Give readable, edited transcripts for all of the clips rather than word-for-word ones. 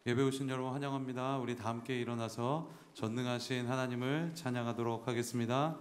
예배 오신 여러분 환영합니다. 우리 다 함께 일어나서 전능하신 하나님을 찬양하도록 하겠습니다.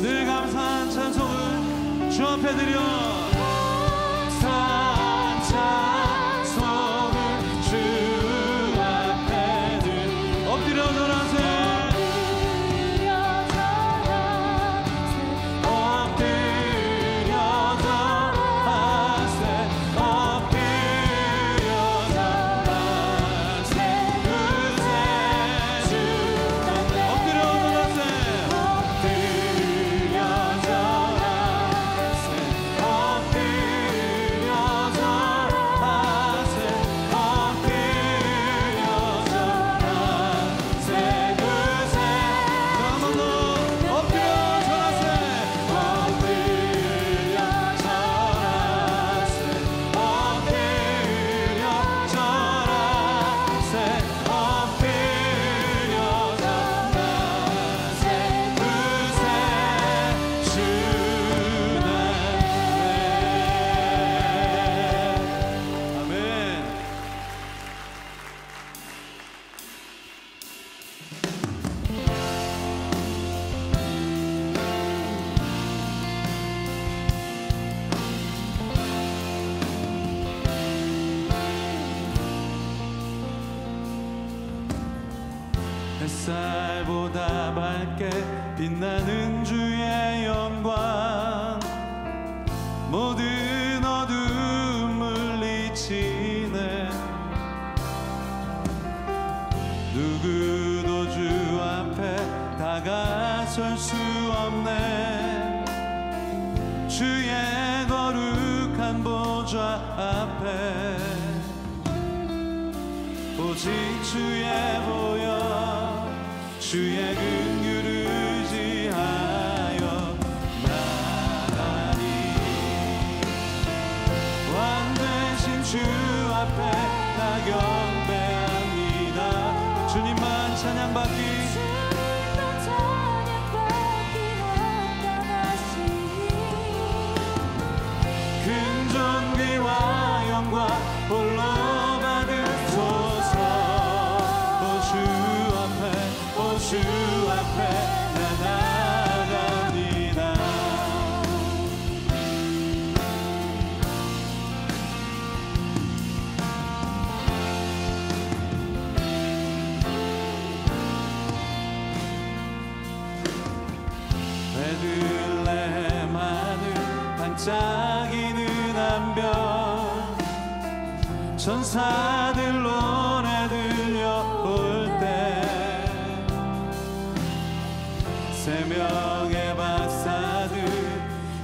늘 감사한 찬송을 주 앞에 드려 햇살보다 밝게 빛나는 주의 영광 모든 어둠 물리치네 누구도 주 앞에 다가설 수 없네 주의 거룩한 보좌 앞에 오직 주의 보혈 주의 긍휼을 의지하여 나가니 완되신 주 앞에 나 경배합니다. 주님만 찬양받기 큰 존귀와 영광 홀로 받으소서 주 앞에 나아갑니다. 베들레헴 하늘 반짝이는 암벽 천사들 노래 들려올 때 세 명의 박사들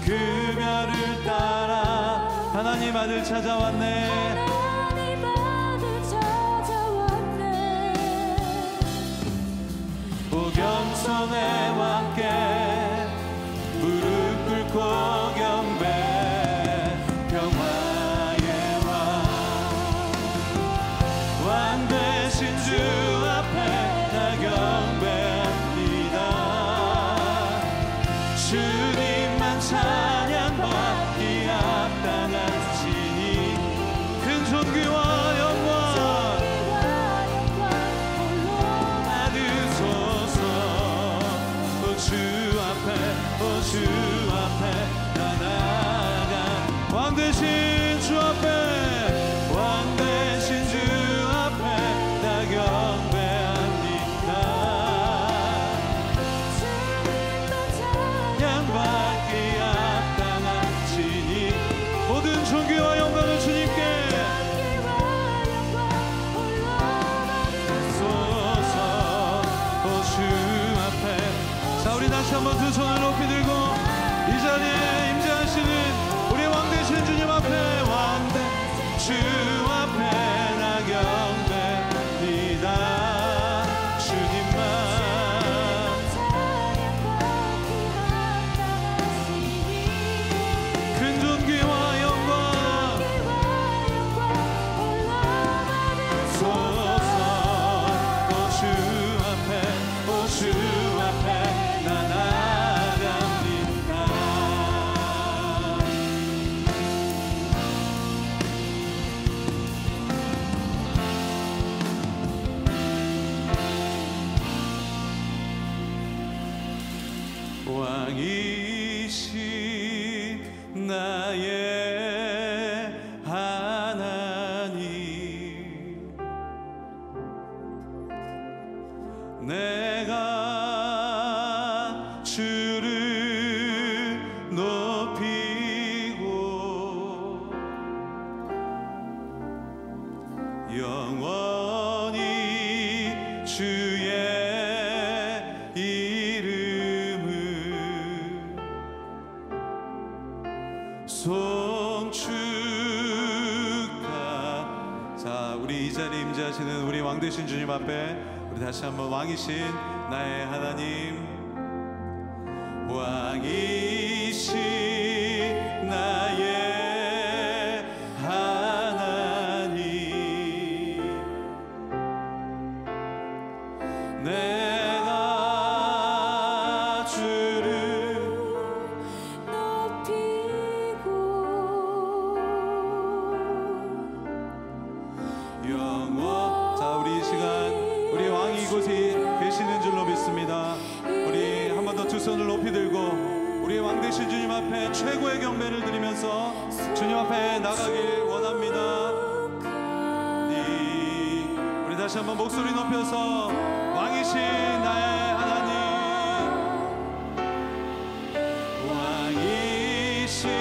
그 별을 따라 하나님 아들 찾아왔네. 하나님 아들 찾아왔네. 보경손의 왕께 무릎 꿇고 경배 평화의 왕 되신 주 앞에 나 경배합니다. 주님만 찬양받기 합당하시니 큰 존귀와 영광 받으소서. 주 앞에 나 나아가 왕 대신 주 앞에 왕 대신 주 앞에 나 경배합니다. 찬양받기 합당하시니 모든 존귀와 영광을 주님께 쏘소. 주 앞에 자 우리 다시 한번 두 손을 높이 들고 이 자리에 임재하시는 우리 왕 되신 주님 앞에 주 앞에 나 경배합니다. 주님만 큰 존귀와 영광 쏘소. 주 앞에 나 나아갑니다. 왕이신 나의 하나님 내가 주를 높이고 영원히 주의 이름을 송축하. 자 우리 이 자리에 임재하시는 우리 왕 되신 주님 앞에 우리 다시 한번 왕이신 나의 하나님 왕이신 나의 하나님 내가 주를 높이고 영원. 자 우리 이 시간 우리 왕이 이곳에 계시는 줄로 믿습니다. 우리 한 번 더 두 손을 높이 들고 우리 왕 되신 주님 앞에 최고의 경배를 드리면서 주님 앞에 나가길 원합니다. 우리 다시 한번 목소리 높여서 왕이신 나의 하나님 왕이신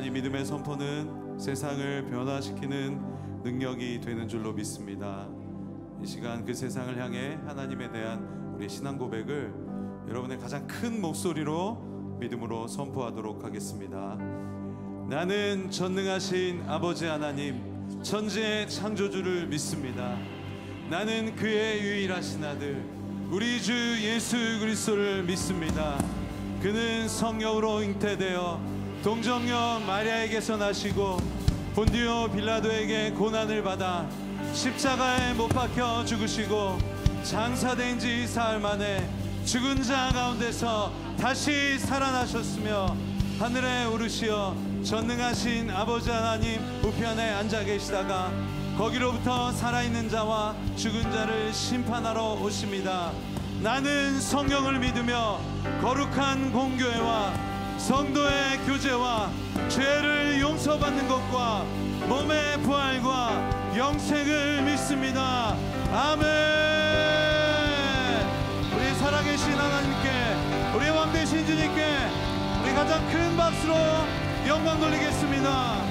이 믿음의 선포는 세상을 변화시키는 능력이 되는 줄로 믿습니다. 이 시간 그 세상을 향해 하나님에 대한 우리의 신앙 고백을 여러분의 가장 큰 목소리로 믿음으로 선포하도록 하겠습니다. 나는 전능하신 아버지 하나님 천지의 창조주를 믿습니다. 나는 그의 유일하신 아들 우리 주 예수 그리스도를 믿습니다. 그는 성령으로 잉태되어 동정녀 마리아에게서 나시고 본디오 빌라도에게 고난을 받아 십자가에 못 박혀 죽으시고 장사된 지 사흘 만에 죽은 자 가운데서 다시 살아나셨으며 하늘에 오르시어 전능하신 아버지 하나님 우편에 앉아 계시다가 거기로부터 살아있는 자와 죽은 자를 심판하러 오십니다. 나는 성령을 믿으며 거룩한 공교회와 성도의 교제와 죄를 용서받는 것과 몸의 부활과 영생을 믿습니다. 아멘. 우리 살아계신 하나님께, 우리 왕 되신 주님께 우리 가장 큰 박수로 영광 돌리겠습니다.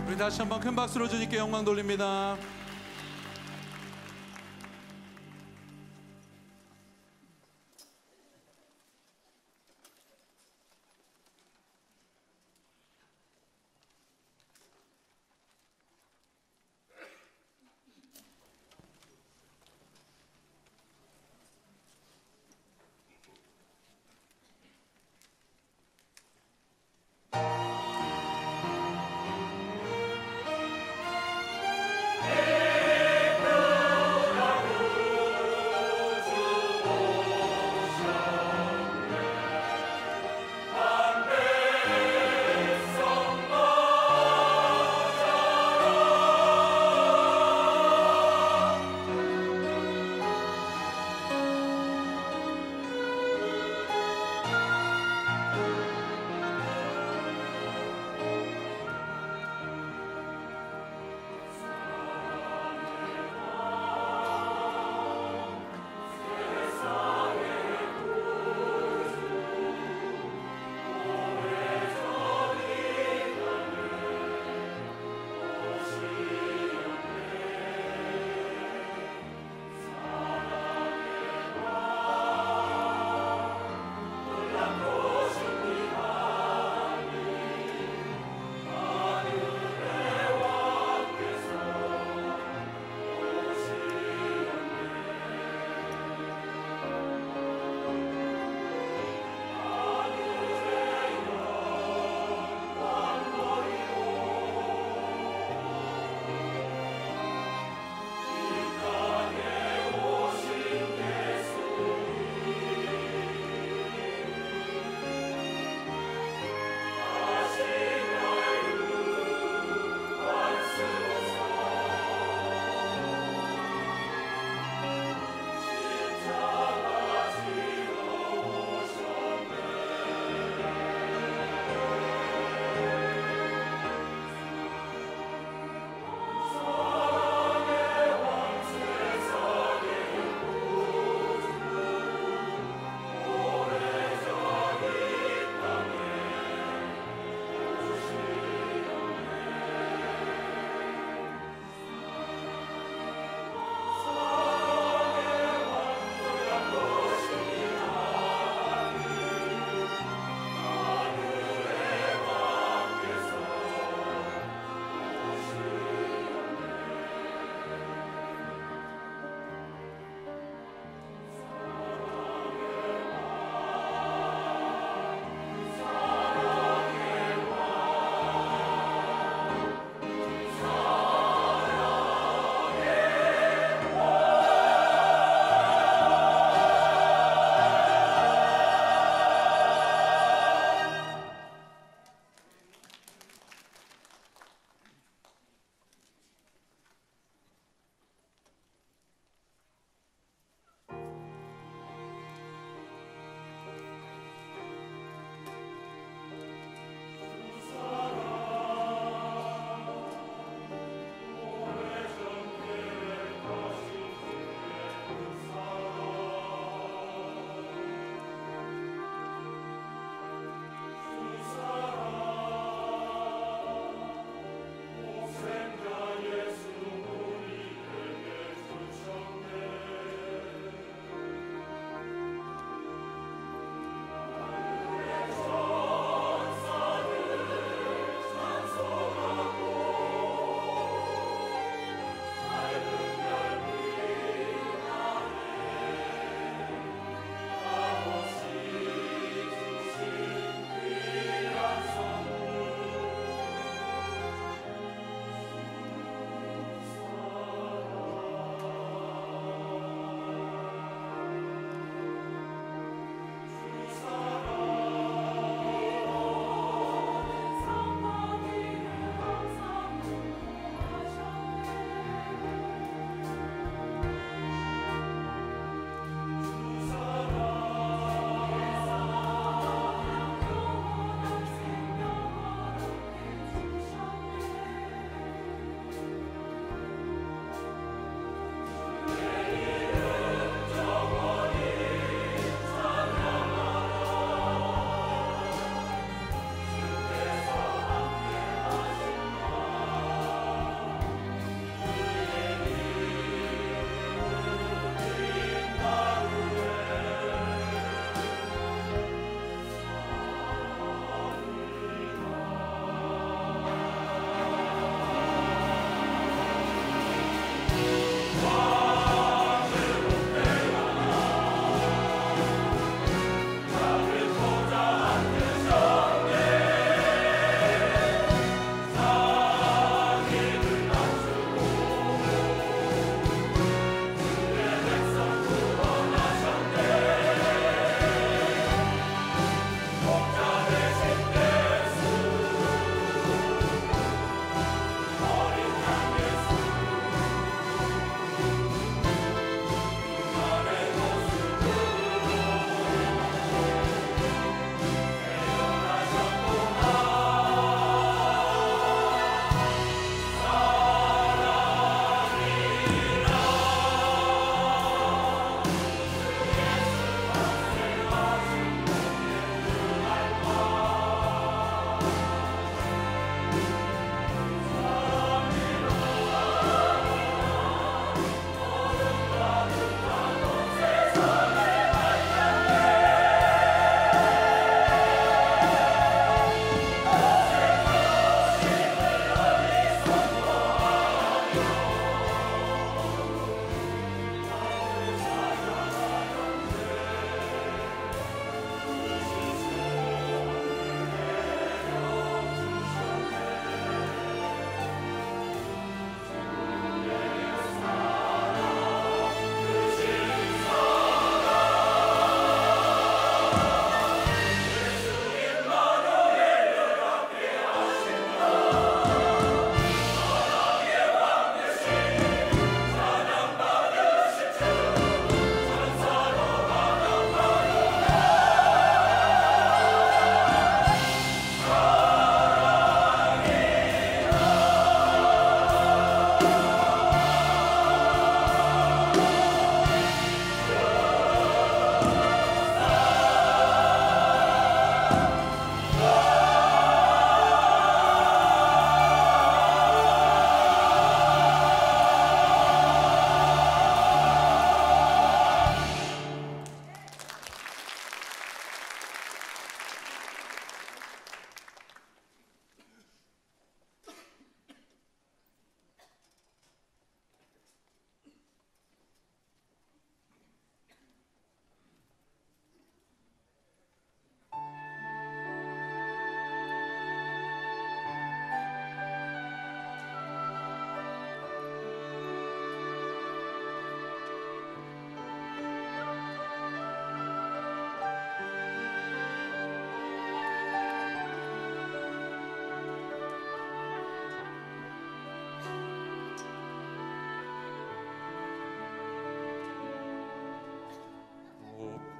우리 다시 한번 큰 박수로 주님께 영광 돌립니다. 내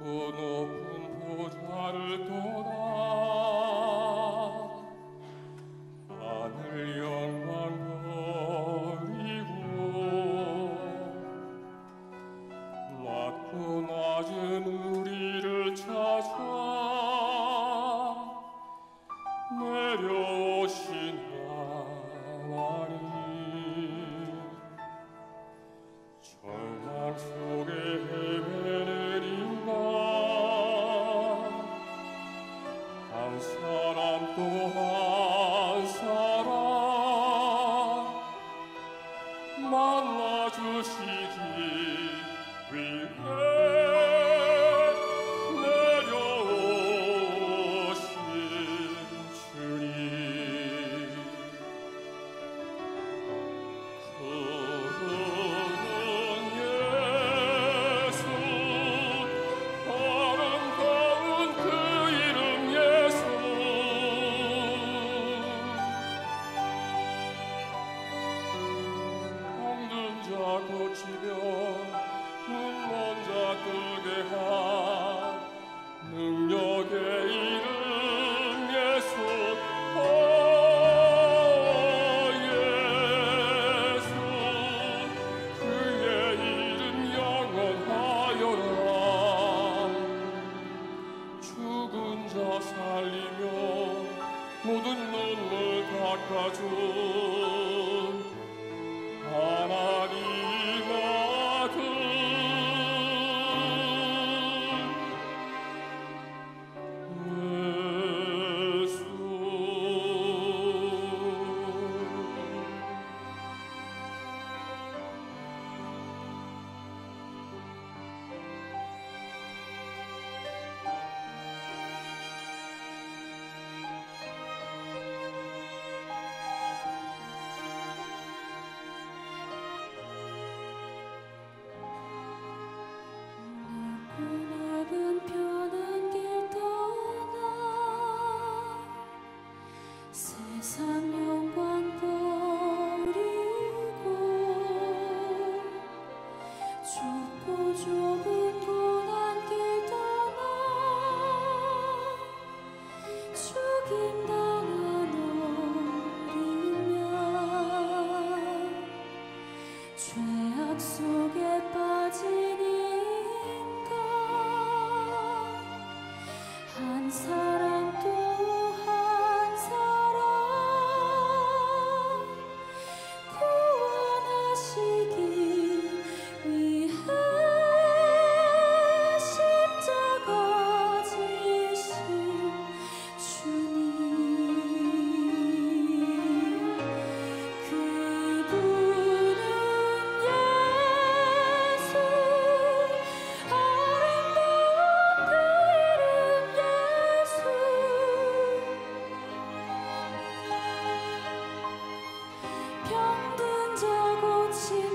높은 보좌를 떠나 하늘 영광 버리고 낮고 낮은 우리를 찾아 내려오신 하나님, 절망 속에 헤매는 인간, 한 사람 또 한 사람 만나주시기 위해 내려오신 주님, 그는 예수, 아름다운 그 이름 예수. 병든 자 고치며 눈먼 자 뜨게 한 능력의 이름 예수. 오 예수, 그의 이름 영원하여라. 죽은 자 살리며 모든 눈물 닦아준 하나님 아들 예수. 넓은 편한 길 떠나 세상 영광 버리고 좁고 좁은 고난 길 떠나 죽임 당한 어린 양, 죄 속에 빠진 인간 한 사람 또 한 사람 구원하시기 위해 십자가 지신 주님 그분은 예수 아름다운 그 이름 예수 병든 자 고침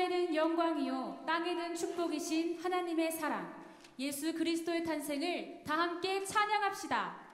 하늘에는 영광이요 땅에는 축복이신 하나님의 사랑 예수 그리스도의 탄생을 다 함께 찬양합시다.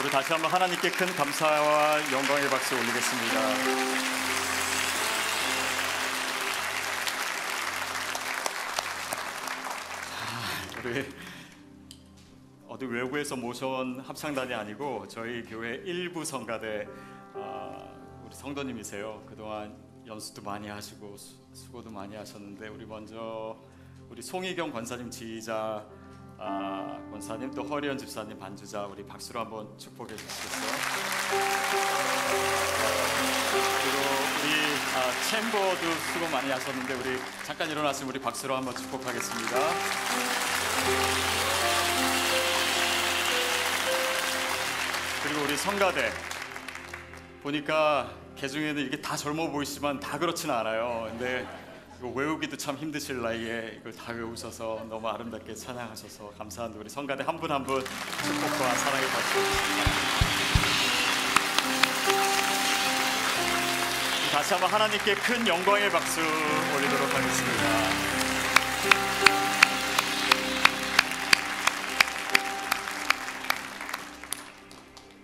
우리 다시 한번 하나님께 큰 감사와 영광의 박수 올리겠습니다. 우리 어디 외국에서 모셔온 합창단이 아니고 저희 교회 일부 성가대 성도님이세요. 그동안 연수도 많이 하시고 수고도 많이 하셨는데 우리 먼저 우리 송희경 권사님 지휘자 권사님 또 허리연 집사님 반주자 우리 박수로 한번 축복해 주시겠어요? 그리고 우리 챔버도 수고 많이 하셨는데 우리 잠깐 일어나시면 우리 박수로 한번 축복하겠습니다. 그리고 우리 성가대 보니까 개중에는 이게 다 젊어 보이시지만 다 그렇지는 않아요. 근데 이거 외우기도 참 힘드실 나이에 이걸 다 외우셔서 너무 아름답게 찬양하셔서 감사한데 우리 성가대 한 분 한 분 축복과 사랑의 박수. 다시 한번 하나님께 큰 영광의 박수 올리도록 하겠습니다.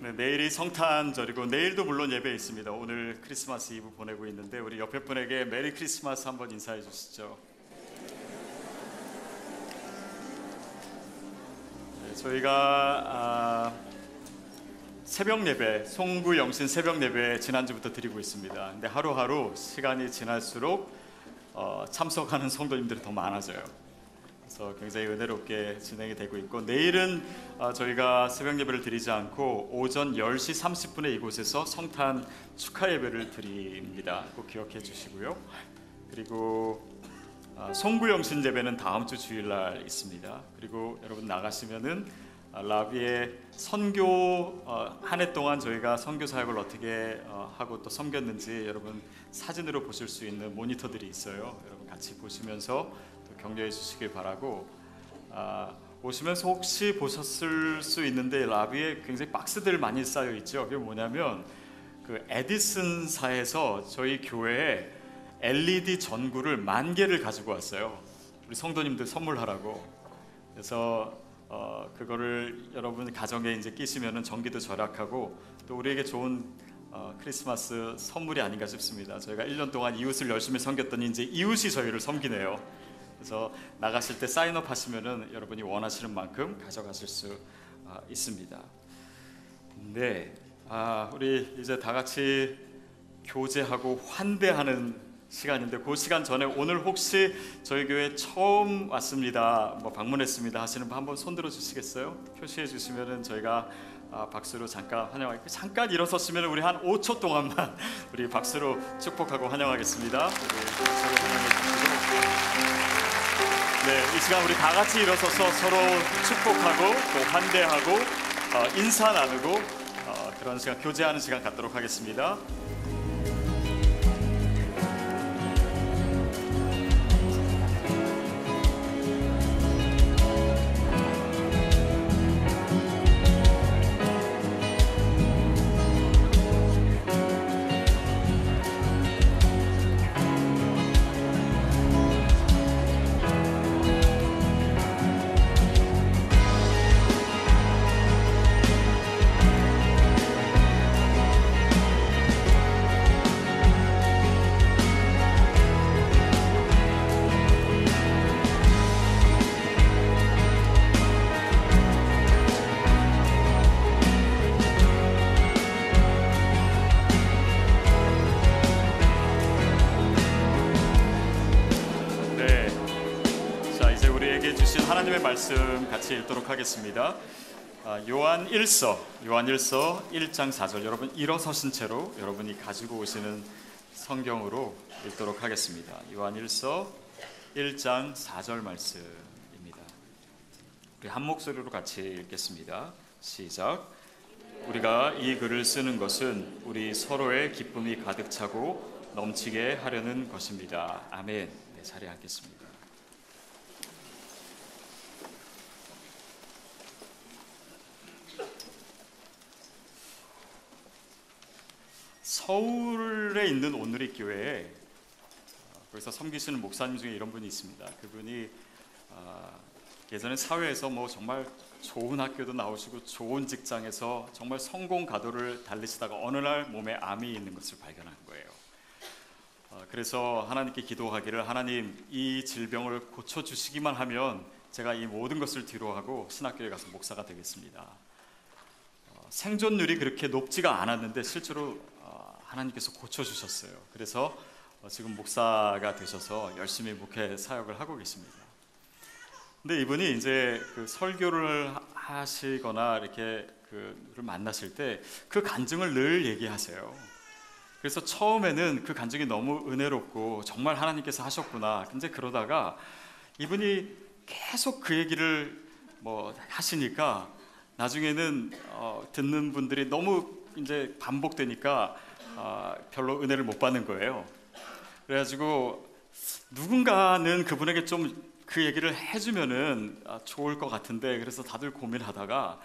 네, 내일이 성탄절이고 내일도 물론 예배 있습니다. 오늘 크리스마스 이브 보내고 있는데 우리 옆에 분에게 메리 크리스마스 한번 인사해 주시죠. 네, 저희가 새벽 예배, 송구 영신 새벽 예배 지난주부터 드리고 있습니다. 근데 하루하루 시간이 지날수록 참석하는 성도님들이 더 많아져요. 그래서 굉장히 은혜롭게 진행이 되고 있고 내일은 저희가 새벽 예배를 드리지 않고 오전 10시 30분에 이곳에서 성탄 축하 예배를 드립니다. 꼭 기억해 주시고요. 그리고 송구 영신 예배는 다음 주 주일날 있습니다. 그리고 여러분 나가시면은 라비의 선교 한 해 동안 저희가 선교 사역을 어떻게 하고 또 섬겼는지 여러분 사진으로 보실 수 있는 모니터들이 있어요. 여러분 같이 보시면서 또 격려해 주시길 바라고 오시면서 혹시 보셨을 수 있는데 라비에 굉장히 박스들 많이 쌓여 있죠. 그게 뭐냐면 그 에디슨사에서 저희 교회에 LED 전구를 10,000개를 가지고 왔어요. 우리 성도님들 선물하라고. 그래서 그거를 여러분 가정에 이제 끼시면은 전기도 절약하고 또 우리에게 좋은 크리스마스 선물이 아닌가 싶습니다. 저희가 1년 동안 이웃을 열심히 섬겼더니 이제 이웃이 저희를 섬기네요. 그래서 나가실 때 사인업 하시면은 여러분이 원하시는 만큼 가져가실 수 있습니다. 네, 우리 이제 다 같이 교제하고 환대하는 시간인데 그 시간 전에 오늘 혹시 저희 교회 처음 왔습니다, 뭐 방문했습니다 하시는 분 한번 손 들어 주시겠어요? 표시해 주시면은 저희가 박수로 잠깐 환영하겠고 잠깐 일어섰으면 우리 한 5초 동안만 우리 박수로 축복하고 환영하겠습니다. 우리 박수로 환영해 주시고 네, 이 시간 우리 다 같이 일어서서 서로 축복하고 또 환대하고 인사 나누고 그런 시간 교제하는 시간 갖도록 하겠습니다. 하나님의 말씀 같이 읽도록 하겠습니다. 요한 1서 1장 4절 여러분 일어서신 채로 여러분이 가지고 오시는 성경으로 읽도록 하겠습니다. 요한 1서 1장 4절 말씀입니다. 우리 한 목소리로 같이 읽겠습니다. 시작. 우리가 이 글을 쓰는 것은 우리 서로의 기쁨이 가득 차고 넘치게 하려는 것입니다. 아멘. 네, 자리에 앉겠습니다. 서울에 있는 온누리 교회에 거기서 섬기시는 목사님 중에 이런 분이 있습니다. 그분이 예전에 사회에서 뭐 정말 좋은 학교도 나오시고 좋은 직장에서 정말 성공 가도를 달리시다가 어느 날 몸에 암이 있는 것을 발견한 거예요. 그래서 하나님께 기도하기를 하나님 이 질병을 고쳐주시기만 하면 제가 이 모든 것을 뒤로하고 신학교에 가서 목사가 되겠습니다. 생존율이 그렇게 높지가 않았는데 실제로 하나님께서 고쳐주셨어요. 그래서 지금 목사가 되셔서 열심히 목회 사역을 하고 계십니다. 근데 이분이 이제 그 설교를 하시거나 이렇게 그를 만나실 때 그 간증을 늘 얘기하세요. 그래서 처음에는 그 간증이 너무 은혜롭고 정말 하나님께서 하셨구나. 근데 그러다가 이분이 계속 그 얘기를 하시니까 나중에는 듣는 분들이 너무 이제 반복되니까 별로 은혜를 못 받는 거예요. 그래가지고 누군가는 그분에게 좀 그 얘기를 해주면은 좋을 것 같은데, 그래서 다들 고민하다가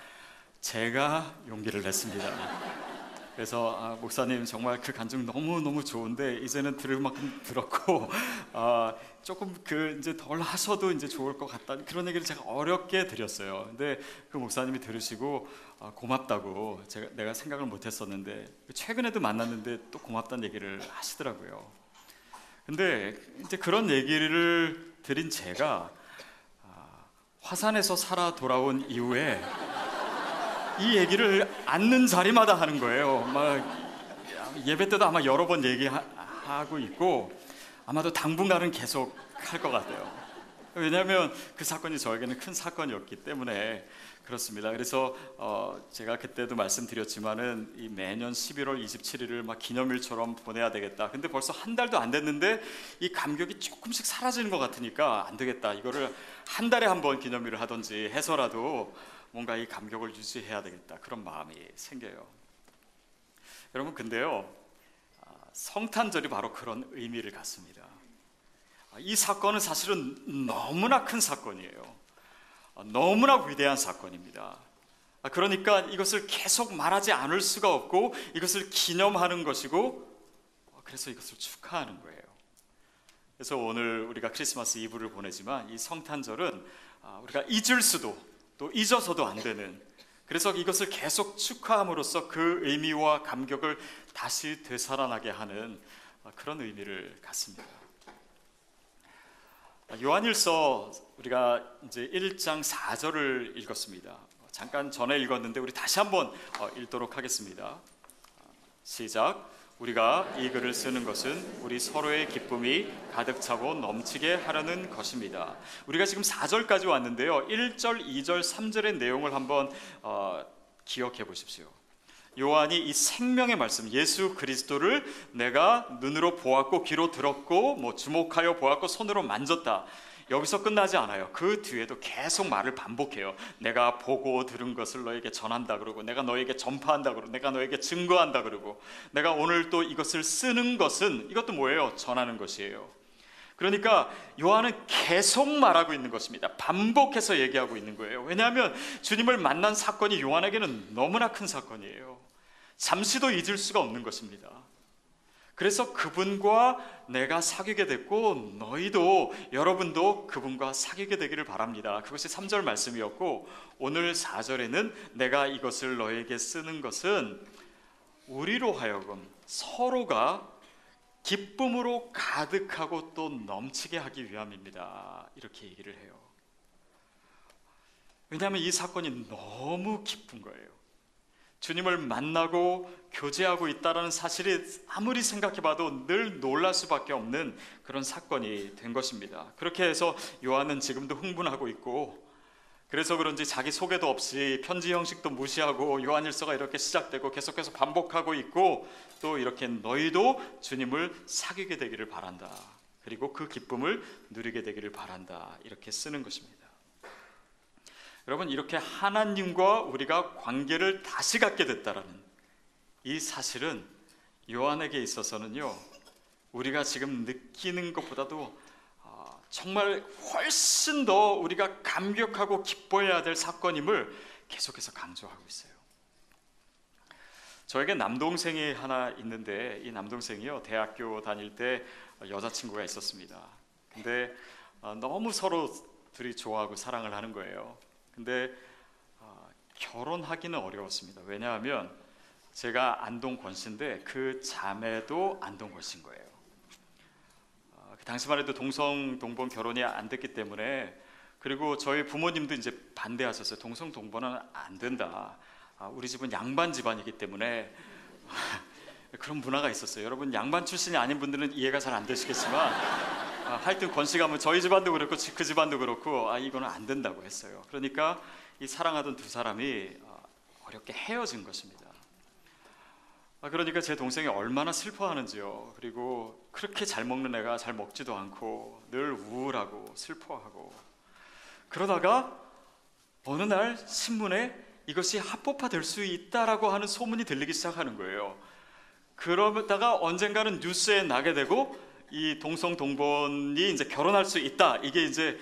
제가 용기를 냈습니다. 그래서 목사님 정말 그 간증 너무 좋은데 이제는 들을 만큼 들었고 조금 이제 덜 하셔도 이제 좋을 것 같다, 그런 얘기를 제가 어렵게 드렸어요. 근데 그 목사님이 들으시고 고맙다고, 내가 생각을 못했었는데 최근에도 만났는데 또 고맙다는 얘기를 하시더라고요. 근데 이제 그런 얘기를 드린 제가 화산에서 살아 돌아온 이후에 이 얘기를 앉는 자리마다 하는 거예요. 막 예배 때도 아마 여러 번 얘기하고 있고 아마도 당분간은 계속 할 것 같아요. 왜냐하면 그 사건이 저에게는 큰 사건이었기 때문에 그렇습니다. 그래서 제가 그때도 말씀드렸지만은 이 매년 11월 27일을 막 기념일처럼 보내야 되겠다. 근데 벌써 한 달도 안 됐는데 이 감격이 조금씩 사라지는 것 같으니까 안 되겠다. 이거를 한 달에 한 번 기념일을 하든지 해서라도 뭔가 이 감격을 유지해야 되겠다, 그런 마음이 생겨요. 여러분, 근데요, 성탄절이 바로 그런 의미를 갖습니다. 이 사건은 사실은 너무나 큰 사건이에요. 너무나 위대한 사건입니다. 그러니까 이것을 계속 말하지 않을 수가 없고 이것을 기념하는 것이고, 그래서 이것을 축하하는 거예요. 그래서 오늘 우리가 크리스마스 이브를 보내지만 이 성탄절은 우리가 잊을 수도 또 잊어서도 안 되는, 그래서 이것을 계속 축하함으로써 그 의미와 감격을 다시 되살아나게 하는 그런 의미를 갖습니다. 요한일서 우리가 이제 1장 4절을 읽었습니다. 잠깐 전에 읽었는데 우리 다시 한번 읽도록 하겠습니다. 시작. 우리가 이 글을 쓰는 것은 우리 서로의 기쁨이 가득 차고 넘치게 하려는 것입니다. 우리가 지금 4절까지 왔는데요, 1절, 2절, 3절의 내용을 한번 기억해 보십시오. 요한이 이 생명의 말씀, 예수 그리스도를 내가 눈으로 보았고 귀로 들었고 주목하여 보았고 손으로 만졌다, 여기서 끝나지 않아요. 그 뒤에도 계속 말을 반복해요. 내가 보고 들은 것을 너에게 전한다 그러고, 내가 너에게 전파한다 그러고, 내가 너에게 증거한다 그러고, 내가 오늘 또 이것을 쓰는 것은, 이것도 뭐예요? 전하는 것이에요. 그러니까 요한은 계속 말하고 있는 것입니다. 반복해서 얘기하고 있는 거예요. 왜냐하면 주님을 만난 사건이 요한에게는 너무나 큰 사건이에요. 잠시도 잊을 수가 없는 것입니다. 그래서 그분과 내가 사귀게 됐고, 너희도, 여러분도 그분과 사귀게 되기를 바랍니다. 그것이 3절 말씀이었고, 오늘 4절에는 내가 이것을 너에게 쓰는 것은 우리로 하여금 서로가 기쁨으로 가득하고 또 넘치게 하기 위함입니다, 이렇게 얘기를 해요. 왜냐하면 이 사건이 너무 기쁜 거예요. 주님을 만나고 교제하고 있다는 사실이 아무리 생각해봐도 늘 놀랄 수밖에 없는 그런 사건이 된 것입니다. 그렇게 해서 요한은 지금도 흥분하고 있고, 그래서 그런지 자기 소개도 없이 편지 형식도 무시하고 요한일서가 이렇게 시작되고 계속해서 반복하고 있고, 또 이렇게 너희도 주님을 사귀게 되기를 바란다, 그리고 그 기쁨을 누리게 되기를 바란다, 이렇게 쓰는 것입니다. 여러분, 이렇게 하나님과 우리가 관계를 다시 갖게 됐다라는 이 사실은 요한에게 있어서는요, 우리가 지금 느끼는 것보다도 정말 훨씬 더 우리가 감격하고 기뻐해야 될 사건임을 계속해서 강조하고 있어요. 저에게 남동생이 하나 있는데, 이 남동생이요, 대학교 다닐 때 여자친구가 있었습니다. 근데 너무 서로 둘이 좋아하고 사랑을 하는 거예요. 근데 결혼하기는 어려웠습니다. 왜냐하면 제가 안동 권씨인데 그 자매도 안동 권씨인 거예요. 그 당시만 해도 동성 동본 결혼이 안 됐기 때문에, 그리고 저희 부모님도 이제 반대하셨어요. 동성 동본은 안 된다. 우리 집은 양반 집안이기 때문에 그런 문화가 있었어요. 여러분 양반 출신이 아닌 분들은 이해가 잘 안 되시겠지만 하여튼 권씨가면 저희 집안도 그렇고 그 집안도 그렇고 이거는 안 된다고 했어요. 그러니까 이 사랑하던 두 사람이 어렵게 헤어진 것입니다. 그러니까 제 동생이 얼마나 슬퍼하는지요. 그리고 그렇게 잘 먹는 애가 잘 먹지도 않고 늘 우울하고 슬퍼하고, 그러다가 어느 날 신문에 이것이 합법화될 수 있다라고 하는 소문이 들리기 시작하는 거예요. 그러다가 언젠가는 뉴스에 나게 되고 이 동성 동본이 이제 결혼할 수 있다, 이게 이제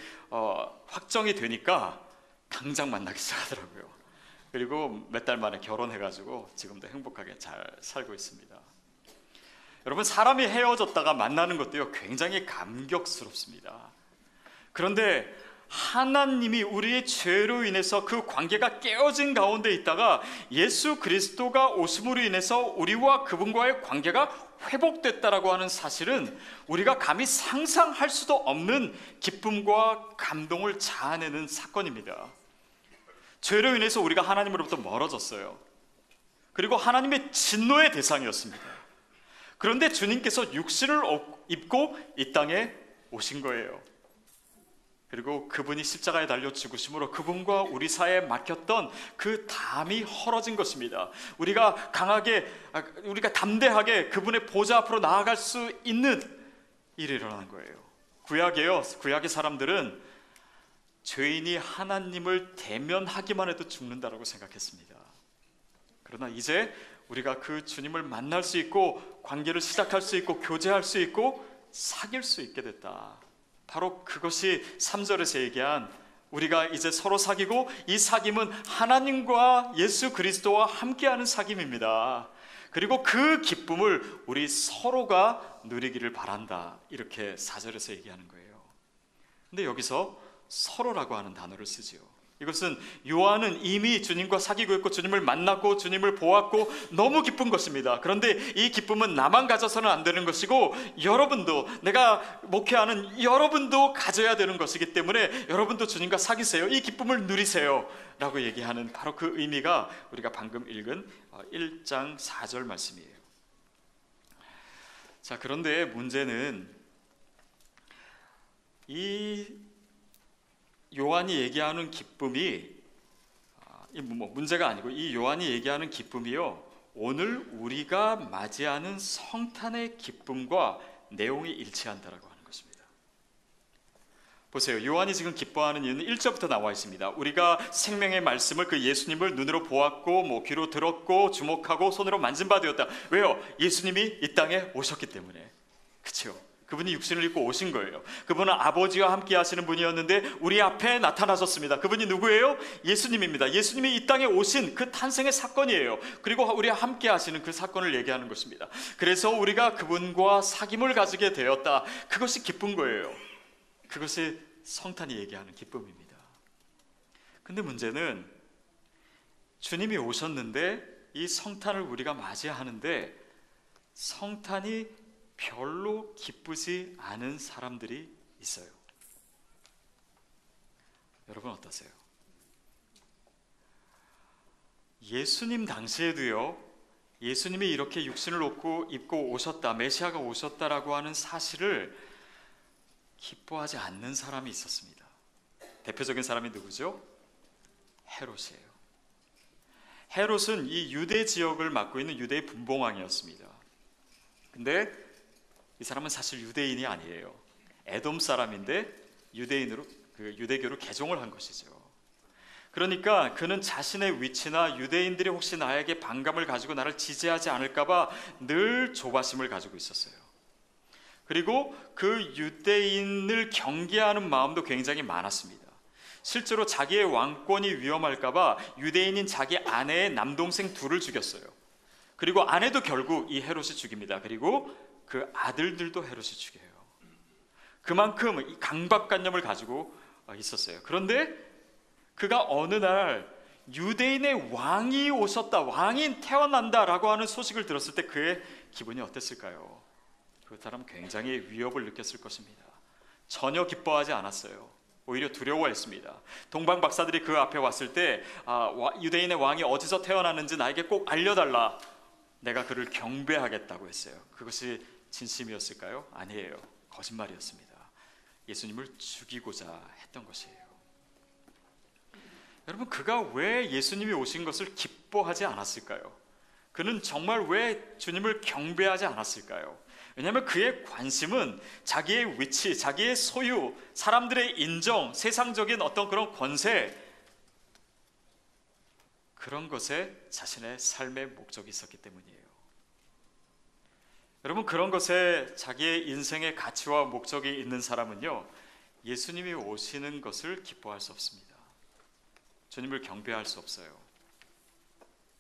확정이 되니까 당장 만나기 시작하더라고요. 그리고 몇 달 만에 결혼해가지고 지금도 행복하게 잘 살고 있습니다. 여러분, 사람이 헤어졌다가 만나는 것도요 굉장히 감격스럽습니다. 그런데 하나님이 우리의 죄로 인해서 그 관계가 깨어진 가운데 있다가 예수 그리스도가 오심으로 인해서 우리와 그분과의 관계가 회복됐다라고 하는 사실은 우리가 감히 상상할 수도 없는 기쁨과 감동을 자아내는 사건입니다. 죄로 인해서 우리가 하나님으로부터 멀어졌어요. 그리고 하나님의 진노의 대상이었습니다. 그런데 주님께서 육신을 입고 이 땅에 오신 거예요. 그리고 그분이 십자가에 달려 죽으심으로 그분과 우리 사이에 막혔던 그 담이 헐어진 것입니다. 우리가 담대하게 그분의 보좌 앞으로 나아갈 수 있는 일이 일어난 거예요. 구약의 사람들은 죄인이 하나님을 대면하기만 해도 죽는다라고 생각했습니다. 그러나 이제 우리가 그 주님을 만날 수 있고 관계를 시작할 수 있고 교제할 수 있고 사귈 수 있게 됐다. 바로 그것이 3절에서 얘기한 우리가 이제 서로 사귀고 이 사귐은 하나님과 예수 그리스도와 함께하는 사귐입니다. 그리고 그 기쁨을 우리 서로가 누리기를 바란다, 이렇게 4절에서 얘기하는 거예요. 근데 여기서 서로라고 하는 단어를 쓰지요. 이것은 요한은 이미 주님과 사귀고 있고 주님을 만났고 주님을 보았고 너무 기쁜 것입니다. 그런데 이 기쁨은 나만 가져서는 안 되는 것이고 여러분도, 내가 목회하는 여러분도 가져야 되는 것이기 때문에 여러분도 주님과 사귀세요, 이 기쁨을 누리세요 라고 얘기하는 바로 그 의미가 우리가 방금 읽은 1장 4절 말씀이에요. 자, 그런데 문제는 이 요한이 얘기하는 기쁨이 문제가 아니고, 이 요한이 얘기하는 기쁨이요, 오늘 우리가 맞이하는 성탄의 기쁨과 내용이 일치한다라고 하는 것입니다. 보세요. 요한이 지금 기뻐하는 이유는 1절부터 나와 있습니다. 우리가 생명의 말씀을, 그 예수님을 눈으로 보았고 귀로 들었고 주목하고 손으로 만진 바 되었다. 왜요? 예수님이 이 땅에 오셨기 때문에. 그렇죠? 그분이 육신을 입고 오신 거예요. 그분은 아버지와 함께 하시는 분이었는데 우리 앞에 나타나셨습니다. 그분이 누구예요? 예수님입니다. 예수님이 이 땅에 오신 그 탄생의 사건이에요. 그리고 우리와 함께 하시는 그 사건을 얘기하는 것입니다. 그래서 우리가 그분과 사귐을 가지게 되었다. 그것이 기쁜 거예요. 그것이 성탄이 얘기하는 기쁨입니다. 근데 문제는 주님이 오셨는데 이 성탄을 우리가 맞이하는데 성탄이 별로 기쁘지 않은 사람들이 있어요. 여러분 어떠세요? 예수님 당시에도요, 예수님이 이렇게 육신을 입고 오셨다, 메시아가 오셨다라고 하는 사실을 기뻐하지 않는 사람이 있었습니다. 대표적인 사람이 누구죠? 헤롯이에요. 헤롯은 이 유대 지역을 맡고 있는 유대의 분봉왕이었습니다. 근데 이 사람은 사실 유대인이 아니에요. 에돔 사람인데 유대교로 개종을 한 것이죠. 그러니까 그는 자신의 위치나 유대인들이 혹시 나에게 반감을 가지고 나를 지지하지 않을까봐 늘 조바심을 가지고 있었어요. 그리고 그 유대인을 경계하는 마음도 굉장히 많았습니다. 실제로 자기의 왕권이 위험할까봐 유대인인 자기 아내의 남동생 둘을 죽였어요. 그리고 아내도 결국 이 헤롯이 죽입니다. 그리고 그 아들들도 헤롯이 죽여요. 그만큼 강박관념을 가지고 있었어요. 그런데 그가 어느 날 유대인의 왕이 오셨다, 왕이 태어난다라고 하는 소식을 들었을 때 그의 기분이 어땠을까요? 그 사람은 굉장히 위협을 느꼈을 것입니다. 전혀 기뻐하지 않았어요. 오히려 두려워했습니다. 동방 박사들이 그 앞에 왔을 때 유대인의 왕이 어디서 태어났는지 나에게 꼭 알려달라, 내가 그를 경배하겠다고 했어요. 그것이 진심이었을까요? 아니에요. 거짓말이었습니다. 예수님을 죽이고자 했던 것이에요. 여러분, 그가 왜 예수님이 오신 것을 기뻐하지 않았을까요? 그는 정말 왜 주님을 경배하지 않았을까요? 왜냐하면 그의 관심은 자기의 위치, 자기의 소유, 사람들의 인정, 세상적인 어떤 그런 권세, 그런 것에 자신의 삶의 목적이 있었기 때문이에요. 여러분, 그런 것에 자기의 인생의 가치와 목적이 있는 사람은요, 예수님이 오시는 것을 기뻐할 수 없습니다. 주님을 경배할 수 없어요.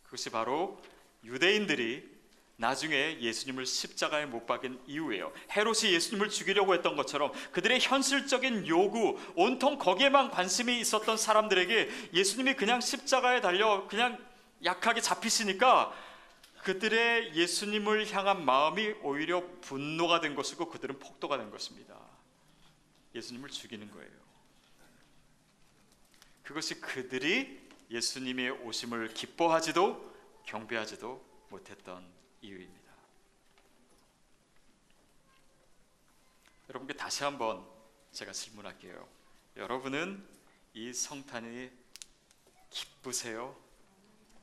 그것이 바로 유대인들이 나중에 예수님을 십자가에 못 박은 이유예요. 헤롯이 예수님을 죽이려고 했던 것처럼 그들의 현실적인 요구, 온통 거기에만 관심이 있었던 사람들에게 예수님이 그냥 십자가에 달려 그냥 약하게 잡히시니까 그들의 예수님을 향한 마음이 오히려 분노가 된 것이고 그들은 폭도가 된 것입니다. 예수님을 죽이는 거예요. 그것이 그들이 예수님의 오심을 기뻐하지도 경배하지도 못했던 이유입니다. 여러분께 다시 한번 제가 질문할게요. 여러분은 이 성탄이 기쁘세요?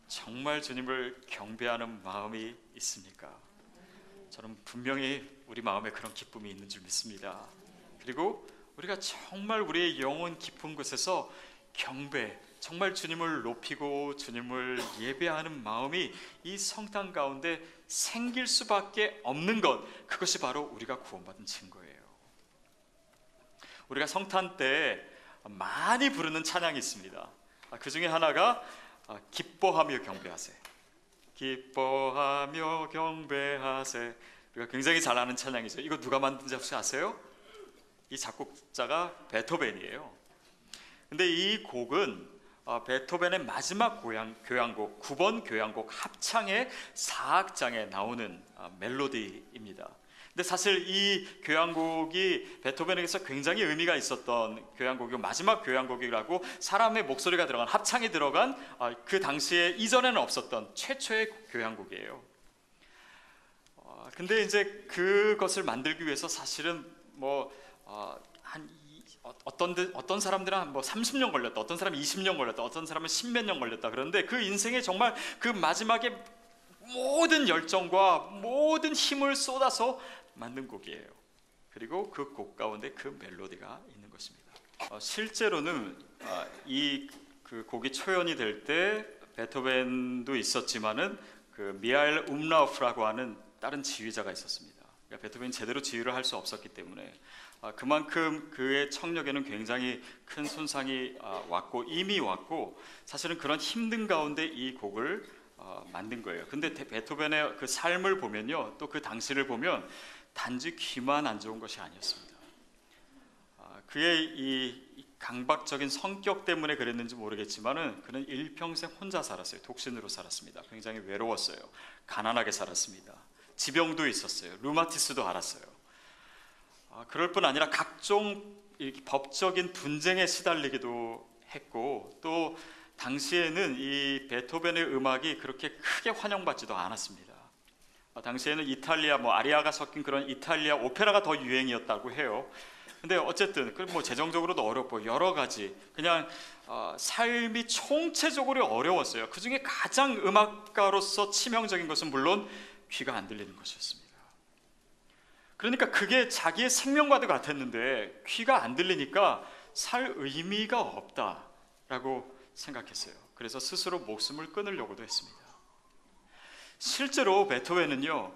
정말 주님을 경배하는 마음이 있습니까? 저는 분명히 우리 마음에 그런 기쁨이 있는 줄 믿습니다. 그리고 우리가 정말 우리의 영혼 깊은 곳에서 경배, 정말 주님을 높이고 주님을 예배하는 마음이 이 성탄 가운데 생길 수밖에 없는 것, 그것이 바로 우리가 구원받은 증거예요. 우리가 성탄 때 많이 부르는 찬양이 있습니다. 그 중에 하나가 기뻐하며 경배하세. 기뻐하며 경배하세. 우리가 굉장히 잘 아는 찬양이죠. 이거 누가 만든지 혹시 아세요? 이 작곡자가 베토벤이에요. 근데 이 곡은 베토벤의 마지막 교향곡 9번 교향곡 합창의 4악장에 나오는 멜로디입니다. 근데 사실 이 교향곡이 베토벤에게서 굉장히 의미가 있었던 교향곡이고 마지막 교향곡이라고 사람의 목소리가 들어간 합창이 들어간 그 당시에 이전에는 없었던 최초의 교향곡이에요. 근데 이제 그것을 만들기 위해서 사실은 어떤 사람들은 30년 걸렸다, 어떤 사람은 20년 걸렸다, 어떤 사람은 10몇 년 걸렸다. 그런데 그 인생에 정말 그 마지막에 모든 열정과 모든 힘을 쏟아서 만든 곡이에요. 그리고 그 곡 가운데 그 멜로디가 있는 것입니다. 실제로는 그 곡이 초연이 될 때 베토벤도 있었지만은 그 미하엘 음라우프라고 하는 다른 지휘자가 있었습니다. 그러니까 베토벤이 제대로 지휘를 할 수 없었기 때문에 그만큼 그의 청력에는 굉장히 큰 손상이 이미 왔고 사실은 그런 힘든 가운데 이 곡을 만든 거예요. 근데 베토벤의 그 삶을 보면요, 또 그 당시를 보면 단지 귀만 안 좋은 것이 아니었습니다. 그의 이 강박적인 성격 때문에 그랬는지 모르겠지만은 그는 일평생 혼자 살았어요. 독신으로 살았습니다. 굉장히 외로웠어요. 가난하게 살았습니다. 지병도 있었어요. 루마티스도 앓았어요. 그럴 뿐 아니라 각종 법적인 분쟁에 시달리기도 했고 또 당시에는 이 베토벤의 음악이 그렇게 크게 환영받지도 않았습니다. 당시에는 이탈리아 아리아가 섞인 그런 이탈리아 오페라가 더 유행이었다고 해요. 근데 어쨌든 재정적으로도 어렵고 여러 가지 그냥 삶이 총체적으로 어려웠어요. 그 중에 가장 음악가로서 치명적인 것은 물론 귀가 안 들리는 것이었습니다. 그러니까 그게 자기의 생명과도 같았는데 귀가 안 들리니까 살 의미가 없다라고 생각했어요. 그래서 스스로 목숨을 끊으려고도 했습니다. 실제로 베토벤은요,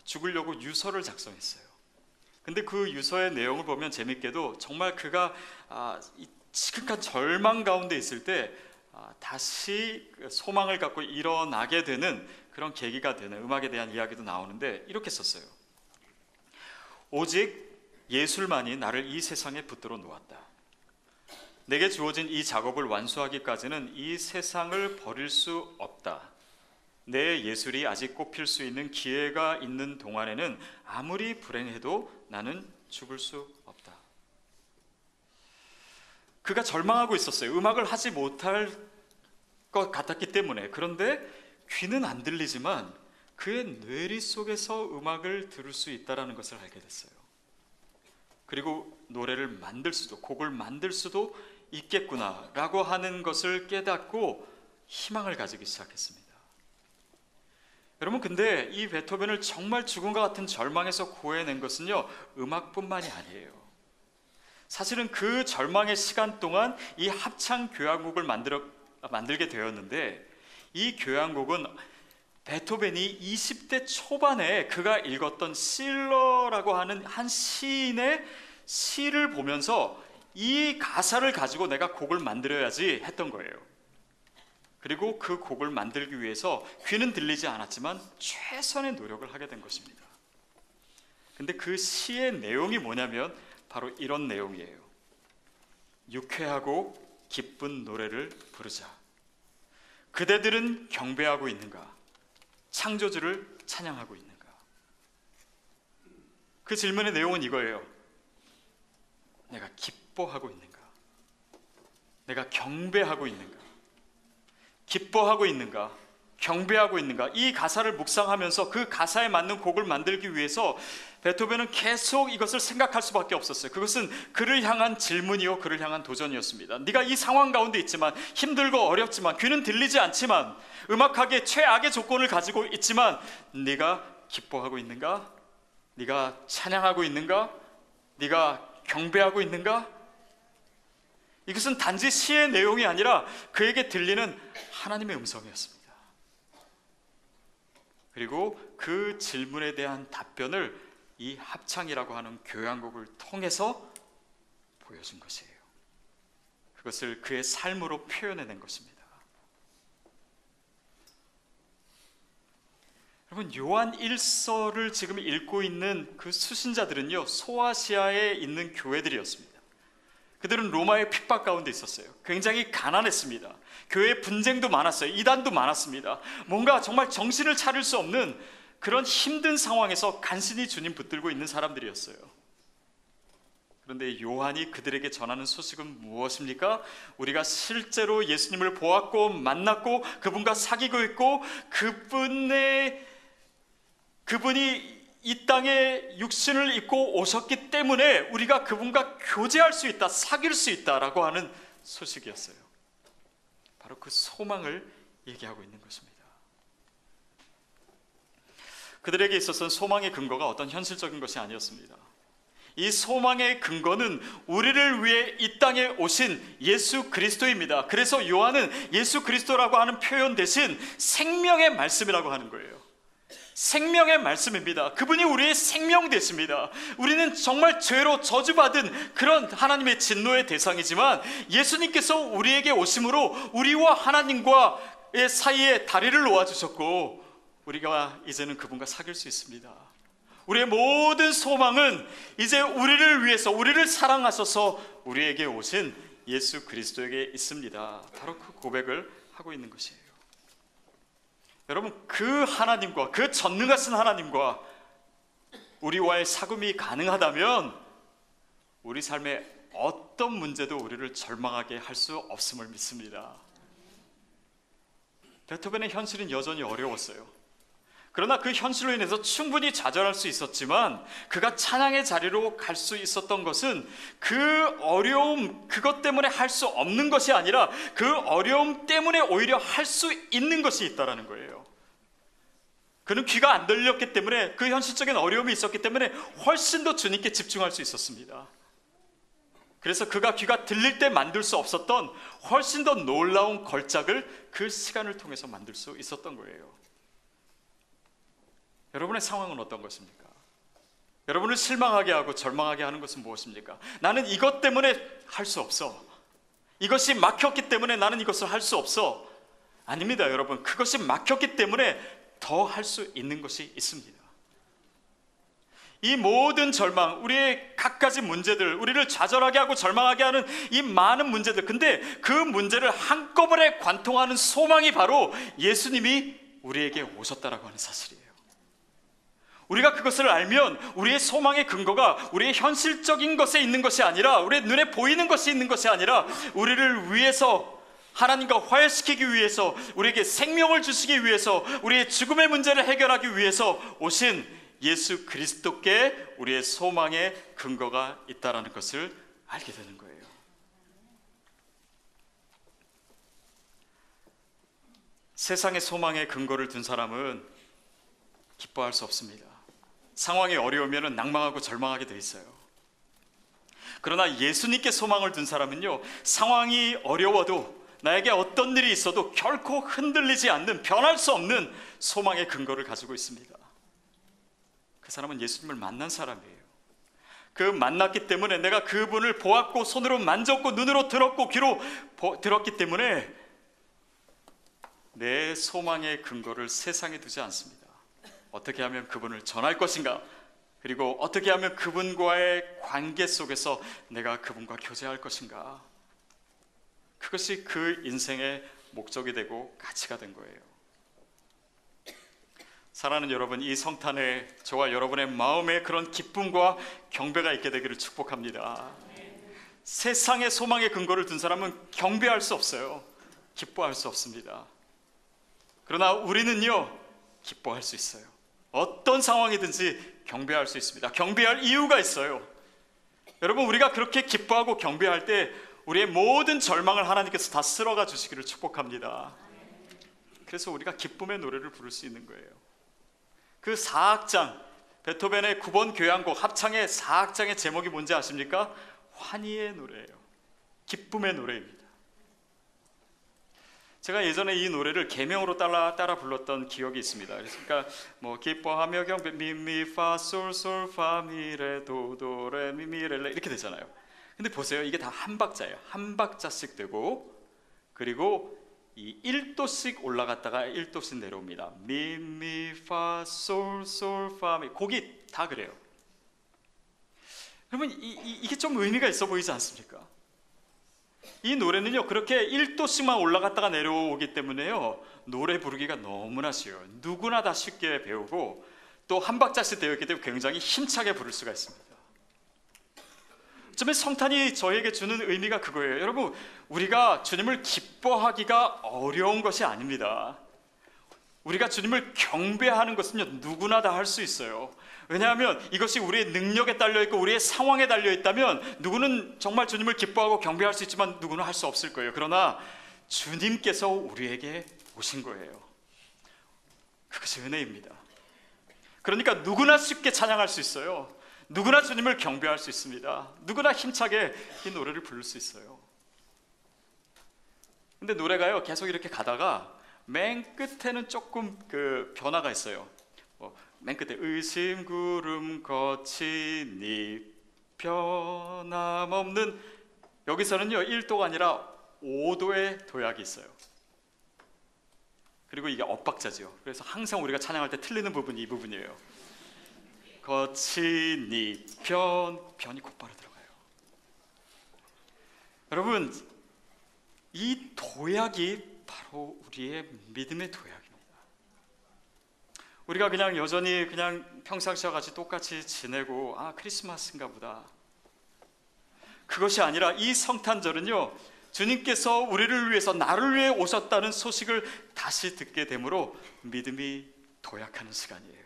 죽으려고 유서를 작성했어요. 근데 그 유서의 내용을 보면 재밌게도 정말 그가 지극한 절망 가운데 있을 때 다시 소망을 갖고 일어나게 되는 그런 계기가 되는 음악에 대한 이야기도 나오는데 이렇게 썼어요. 오직 예술만이 나를 이 세상에 붙들어 놓았다. 내게 주어진 이 작업을 완수하기까지는 이 세상을 버릴 수 없다. 내 예술이 아직 꽃필 수 있는 기회가 있는 동안에는 아무리 불행해도 나는 죽을 수 없다. 그가 절망하고 있었어요. 음악을 하지 못할 것 같았기 때문에. 그런데 귀는 안 들리지만 그의 뇌리 속에서 음악을 들을 수 있다는 것을 알게 됐어요. 그리고 노래를 만들 수도, 곡을 만들 수도 있겠구나라고 하는 것을 깨닫고 희망을 가지기 시작했습니다. 여러분, 근데 이 베토벤을 정말 죽음과 같은 절망에서 구해낸 것은요, 음악뿐만이 아니에요. 사실은 그 절망의 시간 동안 이 합창 교향곡을 만들게 되었는데, 이 교향곡은 베토벤이 20대 초반에 그가 읽었던 실러라고 하는 한 시인의 시를 보면서 이 가사를 가지고 내가 곡을 만들어야지 했던 거예요. 그리고 그 곡을 만들기 위해서 귀는 들리지 않았지만 최선의 노력을 하게 된 것입니다. 근데 그 시의 내용이 뭐냐면 바로 이런 내용이에요. 유쾌하고 기쁜 노래를 부르자. 그대들은 경배하고 있는가? 창조주를 찬양하고 있는가? 그 질문의 내용은 이거예요. 내가 기뻐하고 있는가? 내가 경배하고 있는가? 기뻐하고 있는가? 경배하고 있는가? 이 가사를 묵상하면서 그 가사에 맞는 곡을 만들기 위해서 베토벤은 계속 이것을 생각할 수밖에 없었어요. 그것은 그를 향한 질문이요, 그를 향한 도전이었습니다. 네가 이 상황 가운데 있지만, 힘들고 어렵지만, 귀는 들리지 않지만, 음악하기에 최악의 조건을 가지고 있지만 네가 기뻐하고 있는가? 네가 찬양하고 있는가? 네가 경배하고 있는가? 이것은 단지 시의 내용이 아니라 그에게 들리는 하나님의 음성이었습니다. 그리고 그 질문에 대한 답변을 이 합창이라고 하는 교향곡을 통해서 보여준 것이에요. 그것을 그의 삶으로 표현해낸 것입니다. 여러분, 요한 1서를 지금 읽고 있는 그 수신자들은요, 소아시아에 있는 교회들이었습니다. 그들은 로마의 핍박 가운데 있었어요. 굉장히 가난했습니다. 교회 분쟁도 많았어요. 이단도 많았습니다. 뭔가 정말 정신을 차릴 수 없는 그런 힘든 상황에서 간신히 주님 붙들고 있는 사람들이었어요. 그런데 요한이 그들에게 전하는 소식은 무엇입니까? 우리가 실제로 예수님을 보았고 만났고 그분과 사귀고 있고 그분이 이 땅에 육신을 입고 오셨기 때문에 우리가 그분과 교제할 수 있다, 사귈 수 있다라고 하는 소식이었어요. 바로 그 소망을 얘기하고 있는 것입니다. 그들에게 있어서는 소망의 근거가 어떤 현실적인 것이 아니었습니다. 이 소망의 근거는 우리를 위해 이 땅에 오신 예수 그리스도입니다. 그래서 요한은 예수 그리스도라고 하는 표현 대신 생명의 말씀이라고 하는 거예요. 생명의 말씀입니다. 그분이 우리의 생명 되십니다. 우리는 정말 죄로 저주받은 그런 하나님의 진노의 대상이지만 예수님께서 우리에게 오심으로 우리와 하나님과의 사이에 다리를 놓아주셨고 우리가 이제는 그분과 사귈 수 있습니다. 우리의 모든 소망은 이제 우리를 위해서, 우리를 사랑하셔서 우리에게 오신 예수 그리스도에게 있습니다. 바로 그 고백을 하고 있는 것이에요. 여러분, 그 하나님과, 그 전능하신 하나님과 우리와의 사귐이 가능하다면 우리 삶의 어떤 문제도 우리를 절망하게 할 수 없음을 믿습니다. 베토벤의 현실은 여전히 어려웠어요. 그러나 그 현실로 인해서 충분히 좌절할 수 있었지만 그가 찬양의 자리로 갈 수 있었던 것은 그 어려움, 그것 때문에 할 수 없는 것이 아니라 그 어려움 때문에 오히려 할 수 있는 것이 있다는 거예요. 그는 귀가 안 들렸기 때문에, 그 현실적인 어려움이 있었기 때문에 훨씬 더 주님께 집중할 수 있었습니다. 그래서 그가 귀가 들릴 때 만들 수 없었던 훨씬 더 놀라운 걸작을 그 시간을 통해서 만들 수 있었던 거예요. 여러분의 상황은 어떤 것입니까? 여러분을 실망하게 하고 절망하게 하는 것은 무엇입니까? 나는 이것 때문에 할 수 없어. 이것이 막혔기 때문에 나는 이것을 할 수 없어. 아닙니다, 여러분. 그것이 막혔기 때문에 더 할 수 있는 것이 있습니다. 이 모든 절망, 우리의 갖가지 문제들, 우리를 좌절하게 하고 절망하게 하는 이 많은 문제들, 근데 그 문제를 한꺼번에 관통하는 소망이 바로 예수님이 우리에게 오셨다라고 하는 사실이에요. 우리가 그것을 알면 우리의 소망의 근거가 우리의 현실적인 것에 있는 것이 아니라, 우리의 눈에 보이는 것이 있는 것이 아니라 우리를 위해서 하나님과 화해시키기 위해서, 우리에게 생명을 주시기 위해서, 우리의 죽음의 문제를 해결하기 위해서 오신 예수 그리스도께 우리의 소망의 근거가 있다는 것을 알게 되는 거예요. 세상의 소망의 근거를 둔 사람은 기뻐할 수 없습니다. 상황이 어려우면 낭망하고 절망하게 돼 있어요. 그러나 예수님께 소망을 둔 사람은요, 상황이 어려워도, 나에게 어떤 일이 있어도 결코 흔들리지 않는, 변할 수 없는 소망의 근거를 가지고 있습니다. 그 사람은 예수님을 만난 사람이에요. 그 만났기 때문에, 내가 그분을 보았고, 손으로 만졌고, 눈으로 들었고, 귀로 들었기 때문에 내 소망의 근거를 세상에 두지 않습니다. 어떻게 하면 그분을 전할 것인가, 그리고 어떻게 하면 그분과의 관계 속에서 내가 그분과 교제할 것인가, 그것이 그 인생의 목적이 되고 가치가 된 거예요. 사랑하는 여러분, 이 성탄에 저와 여러분의 마음에 그런 기쁨과 경배가 있게 되기를 축복합니다. 세상의 소망의 근거를 둔 사람은 경배할 수 없어요. 기뻐할 수 없습니다. 그러나 우리는요, 기뻐할 수 있어요. 어떤 상황이든지 경배할 수 있습니다. 경배할 이유가 있어요. 여러분, 우리가 그렇게 기뻐하고 경배할 때 우리의 모든 절망을 하나님께서 다 쓸어가 주시기를 축복합니다. 그래서 우리가 기쁨의 노래를 부를 수 있는 거예요. 그 4악장, 베토벤의 9번 교향곡 합창의 4악장의 제목이 뭔지 아십니까? 환희의 노래예요. 기쁨의 노래입니다. 제가 예전에 이 노래를 계명으로 따라 불렀던 기억이 있습니다. 그러니까 뭐 기뻐하며 경배 미미파솔솔파미레 도도레 미미레레 이렇게 되잖아요. 근데 보세요, 이게 다 한 박자예요. 한 박자씩 되고, 그리고 이 1도씩 올라갔다가 1도씩 내려옵니다. 미미파솔솔파미, 곡이 다 그래요. 그러면 이게 좀 의미가 있어 보이지 않습니까? 이 노래는요, 그렇게 1도씩만 올라갔다가 내려오기 때문에요, 노래 부르기가 너무나 쉬워요. 누구나 다 쉽게 배우고, 또 한 박자씩 되어 있기 때문에 굉장히 힘차게 부를 수가 있습니다. 어쩌면 성탄이 저에게 주는 의미가 그거예요. 여러분, 우리가 주님을 기뻐하기가 어려운 것이 아닙니다. 우리가 주님을 경배하는 것은요, 누구나 다 할 수 있어요. 왜냐하면 이것이 우리의 능력에 달려있고 우리의 상황에 달려있다면 누구는 정말 주님을 기뻐하고 경배할 수 있지만 누구는 할 수 없을 거예요. 그러나 주님께서 우리에게 오신 거예요. 그것이 은혜입니다. 그러니까 누구나 쉽게 찬양할 수 있어요. 누구나 주님을 경배할 수 있습니다. 누구나 힘차게 이 노래를 부를 수 있어요. 근데 노래가요, 계속 이렇게 가다가 맨 끝에는 조금 그 변화가 있어요. 맨 끝에 의심 구름 거치니 변함없는, 여기서는요 1도가 아니라 5도의 도약이 있어요. 그리고 이게 엇박자죠. 그래서 항상 우리가 찬양할 때 틀리는 부분이 이 부분이에요. 거치니 변이 곧바로 들어가요. 여러분, 이 도약이 바로 우리의 믿음의 도약입니다. 우리가 그냥 여전히 그냥 평상시와 같이 똑같이 지내고, 크리스마스인가 보다, 그것이 아니라 이 성탄절은요, 주님께서 우리를 위해서, 나를 위해 오셨다는 소식을 다시 듣게 되므로 믿음이 도약하는 시간이에요.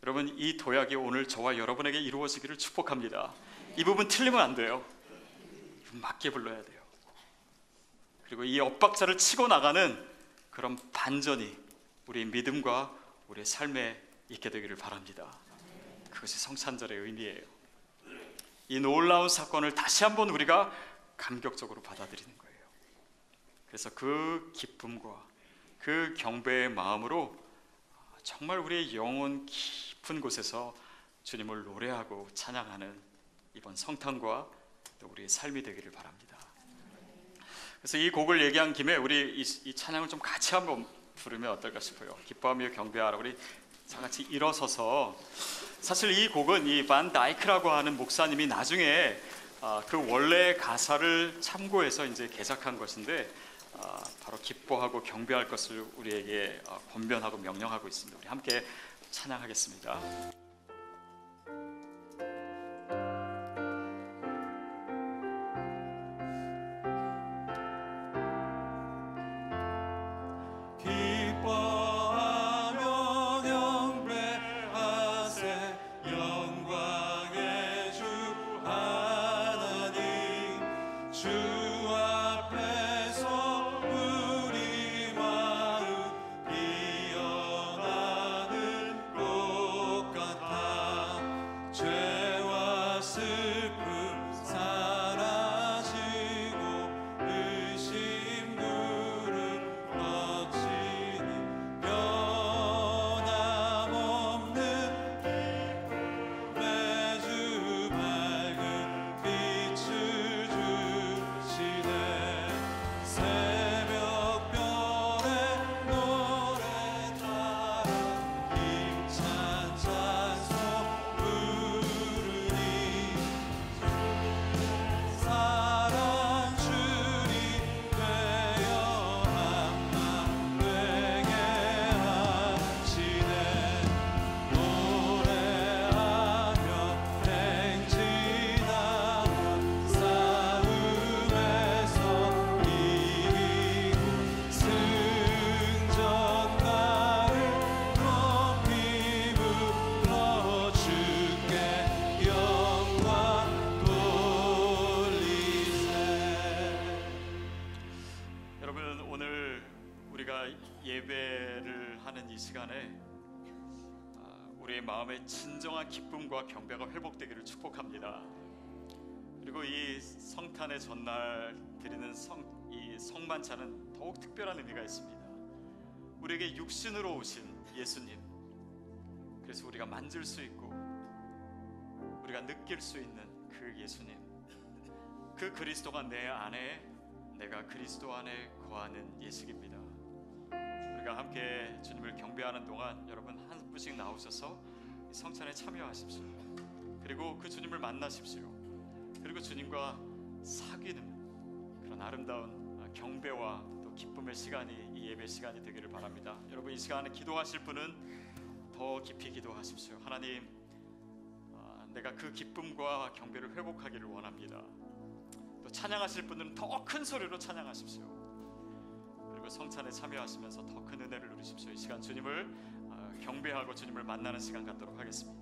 여러분, 이 도약이 오늘 저와 여러분에게 이루어지기를 축복합니다. 이 부분 틀리면 안 돼요. 맞게 불러야 돼요. 그리고 이 엇박자를 치고 나가는 그런 반전이 우리의 믿음과 우리의 삶에 있게 되기를 바랍니다. 그것이 성탄절의 의미예요. 이 놀라운 사건을 다시 한번 우리가 감격적으로 받아들이는 거예요. 그래서 그 기쁨과 그 경배의 마음으로 정말 우리의 영혼 깊은 곳에서 주님을 노래하고 찬양하는 이번 성탄과 또 우리의 삶이 되기를 바랍니다. 그래서 이 곡을 얘기한 김에 우리 이 찬양을 좀 같이 한번 부르면 어떨까 싶어요. 기뻐하며 경배하라. 우리 다 같이 일어서서, 사실 이 곡은 이 반 다이크라고 하는 목사님이 나중에 그 원래 가사를 참고해서 이제 개작한 것인데, 바로 기뻐하고 경배할 것을 우리에게 권면하고 명령하고 있습니다. 우리 함께 찬양하겠습니다. 주 앞에서 우리 마음 피어나는 꽃 같아 죄와 슬픔 사라지고 의심 두름 꺼지니 변함없는 매주 밝은 빛을 주시네 새벽별의 노래 따라 힘찬 찬송 부르니 사랑 주님 되어 한맘 되게 하시네 노래하며 행진하며 싸움에서 이기고 승전가를 높이 불러 주께 영광 돌리세. 여러분, 오늘 우리가 예배를 하는 이 시간에 우리의 마음의 진정한 기쁨과 경배가 회복되기를 축복합니다. 그리고 이 성탄의 전날 드리는 이 성만찬은 더욱 특별한 의미가 있습니다. 우리에게 육신으로 오신 예수님, 그래서 우리가 만질 수 있고 우리가 느낄 수 있는 그 예수님, 그 그리스도가 내 안에, 내가 그리스도 안에 거하는 예식입니다. 우리가 함께 주님을 경배하는 동안 여러분 한 분씩 나오셔서 이 성찬에 참여하십시오. 그리고 그 주님을 만나십시오. 그리고 주님과 사귀는 그런 아름다운 경배와 또 기쁨의 시간이, 이 예배 시간이 되기를 바랍니다. 여러분, 이 시간에 기도하실 분은 더 깊이 기도하십시오. 하나님, 내가 그 기쁨과 경배를 회복하기를 원합니다. 또 찬양하실 분들은 더 큰 소리로 찬양하십시오. 그리고 성찬에 참여하시면서 더 큰 은혜를 누리십시오. 이 시간 주님을 경배하고 주님을 만나는 시간 갖도록 하겠습니다.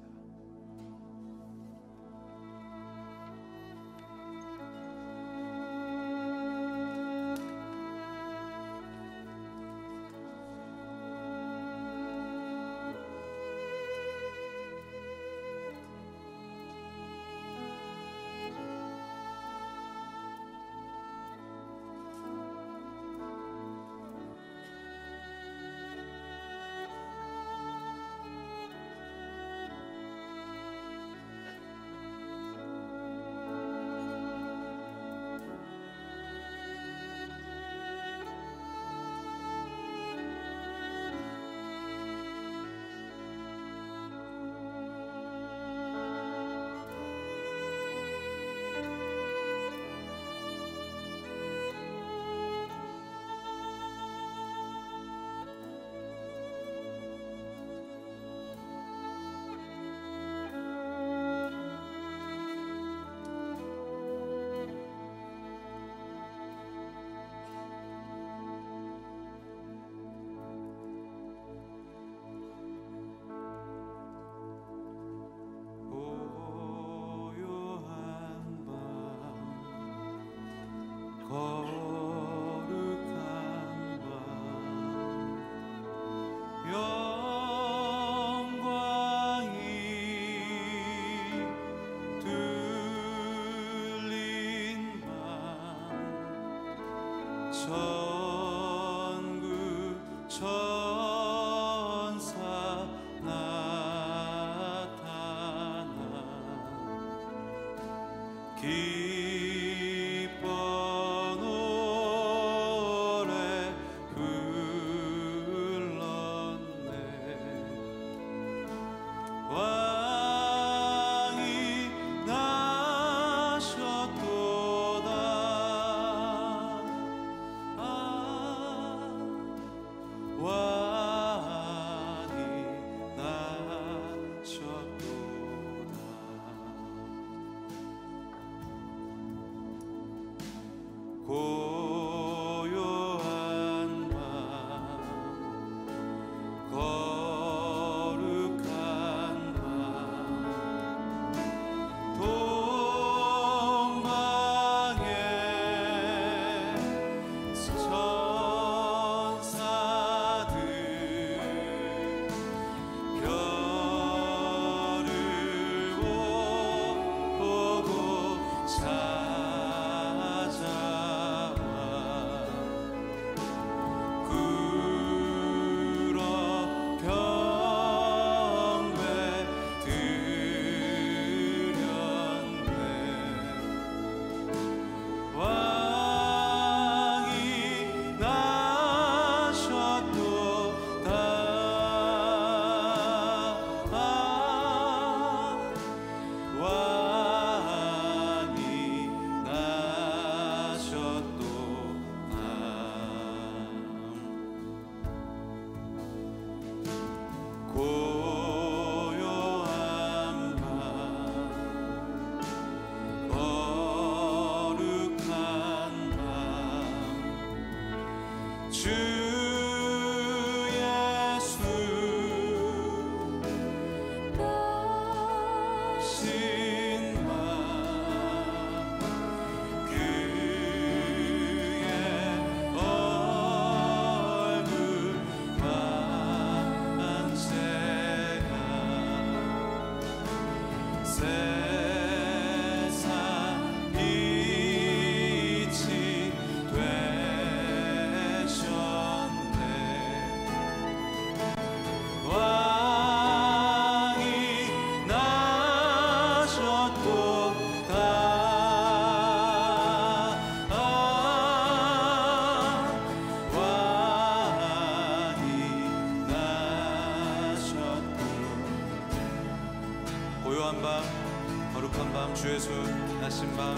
주의 순하신 밤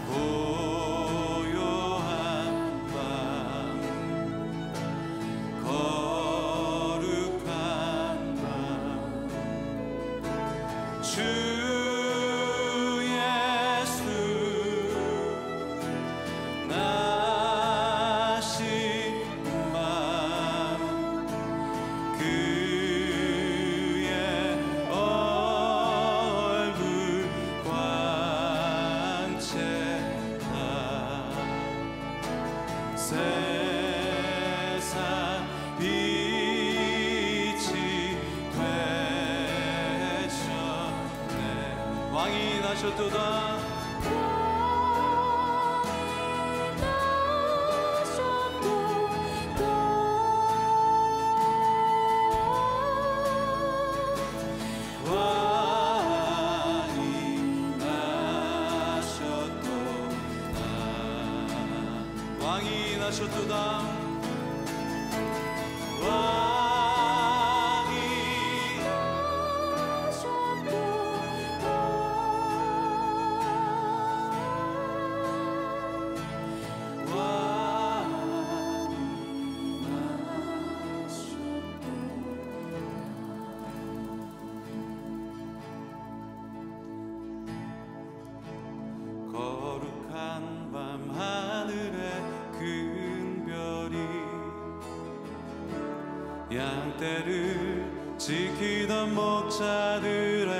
고요한 밤 거룩한 밤 주 예수 나신 밤 그의 얼굴 광채나 세상 빛이 되셨네. 왕이 나셨도다. 왕이 나셨도다. 왕이 거룩한 밤 하늘에 큰 별이 양떼를 지키던 목자들에게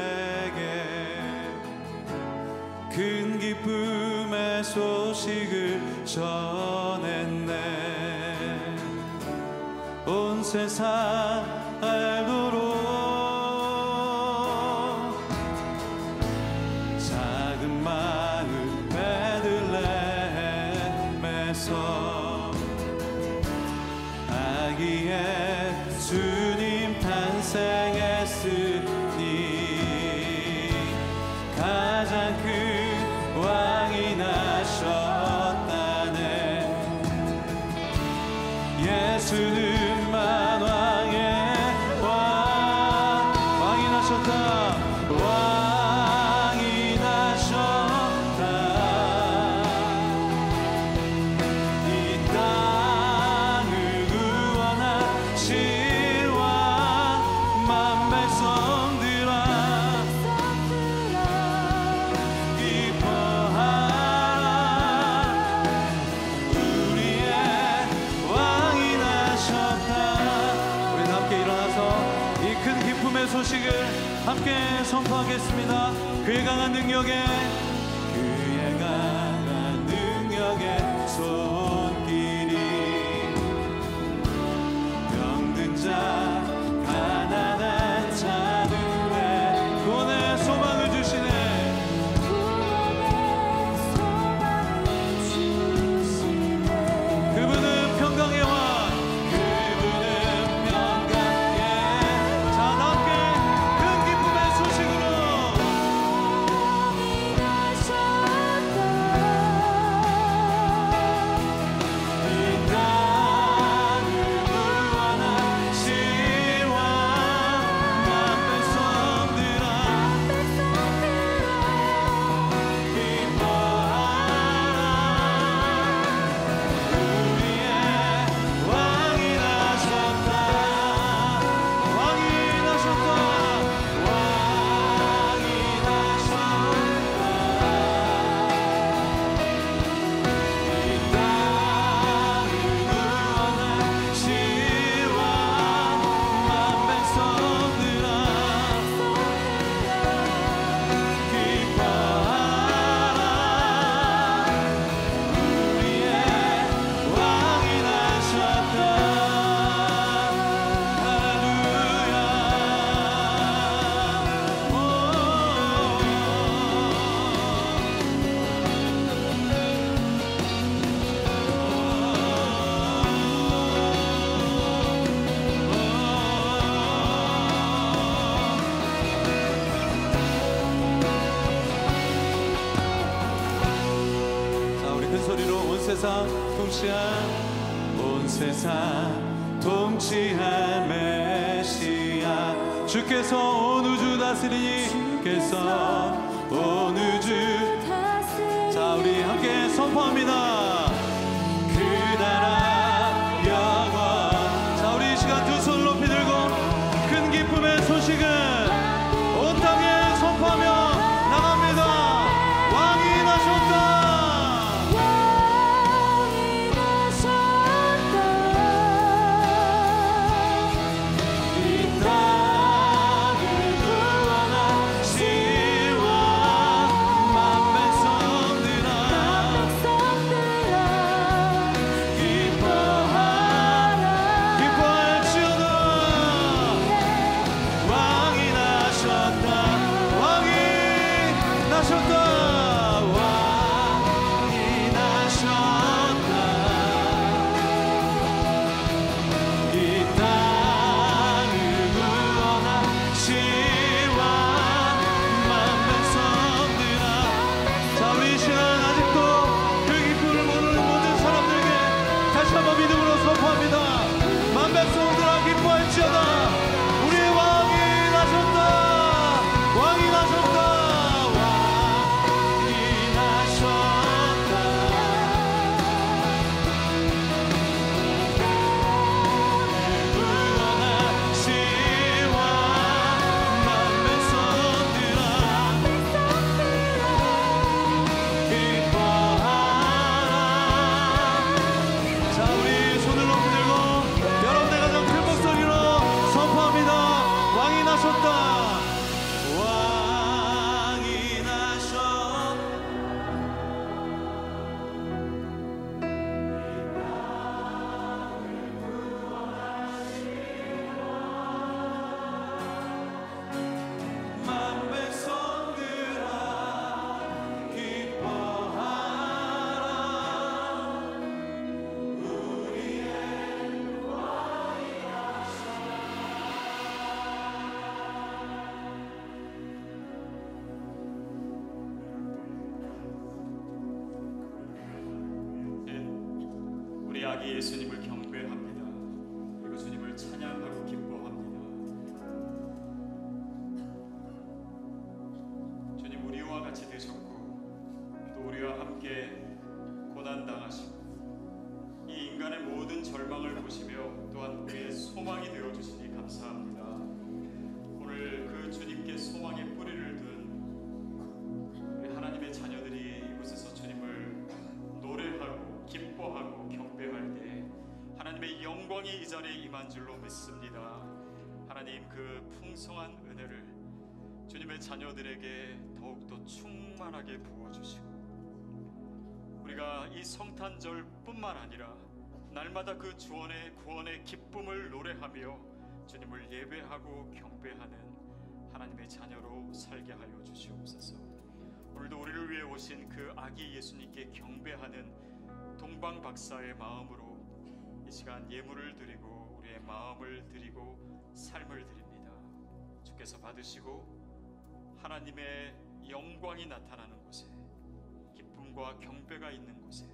큰 기쁨의 소식을 전했네. 온 세상 알도록 작은 마을 베들레헴에서 아기의 주님 탄생했으니 가장 큰 왕이 나셨다네. 예수는 만왕의 왕이 나셨다. 왕이 나셨다. 이 땅을 구원하신 왕 만 백성들아 기뻐하라. 우리의 왕이 나셨다. 우리 함께 일어나서 이 큰 기쁨의 소식을 함께 선포하겠습니다. 그의 강한 능력에 그의 강한 능력에 손길이 병든 자 가난한 자들의 구원의 소망을 주시네. 그분은 평강의 왕. 그분은 평강의. 자, 함께 큰 기쁨의 소식으로 이 땅을 구원하신 왕 만 백성들아 기뻐하라. 우리의 왕이 나셨다. 왕이 나셨다. 왕이 나셨다. 이 땅을 구원하신 왕 만 백성들아 기뻐하라. 우리의 왕이 나셨다. 자, 우리 큰 소리로 온 세상 통치할 메시아 주께서 온 우주 다스리니 주께서 어느 주. 다스리네. 자, 우리 함께 선포합니다. 그 나라 영원. 자, 우리 이 시간 두 손 높이 들고 큰 기쁨의 소식을 온 땅에 선포하며 나갑니다. 왕이 나셨다. 왕이 나셨다. 이 땅을 구원하신 왕 만 백성들아 백성들아 기뻐하라. 기뻐할지어다. 왕이 나셨다. 왕이 나셨다. 왕이 나셨다. 이 땅을 구원하신 왕만 백성들아. 자, 우리 이 시간 아직도 그 기쁨을 모르는 모든 사람들에게 다시 한번 믿음으로 선포합니다. 만 백성들아 기뻐할지어다. 우리의 왕이 나셨다. 왕이 나셨다. 왕이 나셨다. 구원하신 왕만 백성들아 기뻐하라. 자, 우리 손을 높이 들고 여러분의 가장 큰 목소리로 선포합니다. 왕이 나셨다. 왕이 나셨다. 만 백성들아 기뻐하라. 우리 아기 예수님을 경배합니다. 그리고 주님을 찬양하고 기뻐합니다. 주님, 우리와 같이 되셨고 또 우리와 함께 고난 당하시고 이 인간의 모든 절망을 보시며 또한 우리의 소망이 되어 주시니 감사합니다. 오늘 그 주님께 소망의 뿌리를 둔 우리 하나님의 자녀들이 이곳에서 주님을 노래하고 기뻐하고 경배할 때 하나님의 영광이 이 자리에 임한 줄로 믿습니다. 하나님, 그 풍성한 은혜를 주님의 자녀들에게 더욱더 충만하게 부어주시고 우리가 이 성탄절뿐만 아니라 날마다 그 구원의 기쁨을 노래하며 주님을 예배하고 경배하는 하나님의 자녀로 살게 하여 주시옵소서. 오늘도 우리를 위해 오신 그 아기 예수님께 경배하는 동방 박사의 마음으로 이 시간 예물을 드리고 우리의 마음을 드리고 삶을 드립니다. 주께서 받으시고 하나님의 영광이 나타나는 곳에, 기쁨과 경배가 있는 곳에,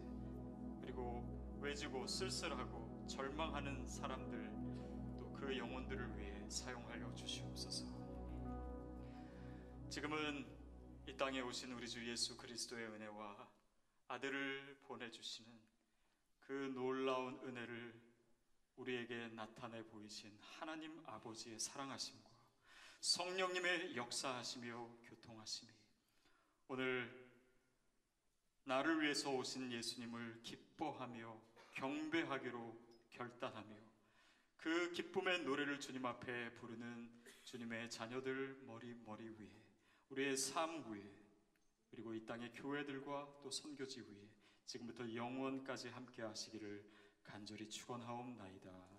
그리고 외지고 쓸쓸하고 절망하는 사람들 또 그 영혼들을 위해 사용하여 주시옵소서. 지금은 이 땅에 오신 우리 주 예수 그리스도의 은혜와 아들을 보내주시는 그 놀라운 은혜를 우리에게 나타내 보이신 하나님 아버지의 사랑하심과 성령님의 역사하시며 교통하심이 오늘 나를 위해서 오신 예수님을 기뻐하며 경배하기로 결단하며 그 기쁨의 노래를 주님 앞에 부르는 주님의 자녀들 머리 위에, 우리의 삶 위에, 그리고 이 땅의 교회들과 또 선교지 위에 지금부터 영원까지 함께 하시기를 간절히 축원하옵나이다.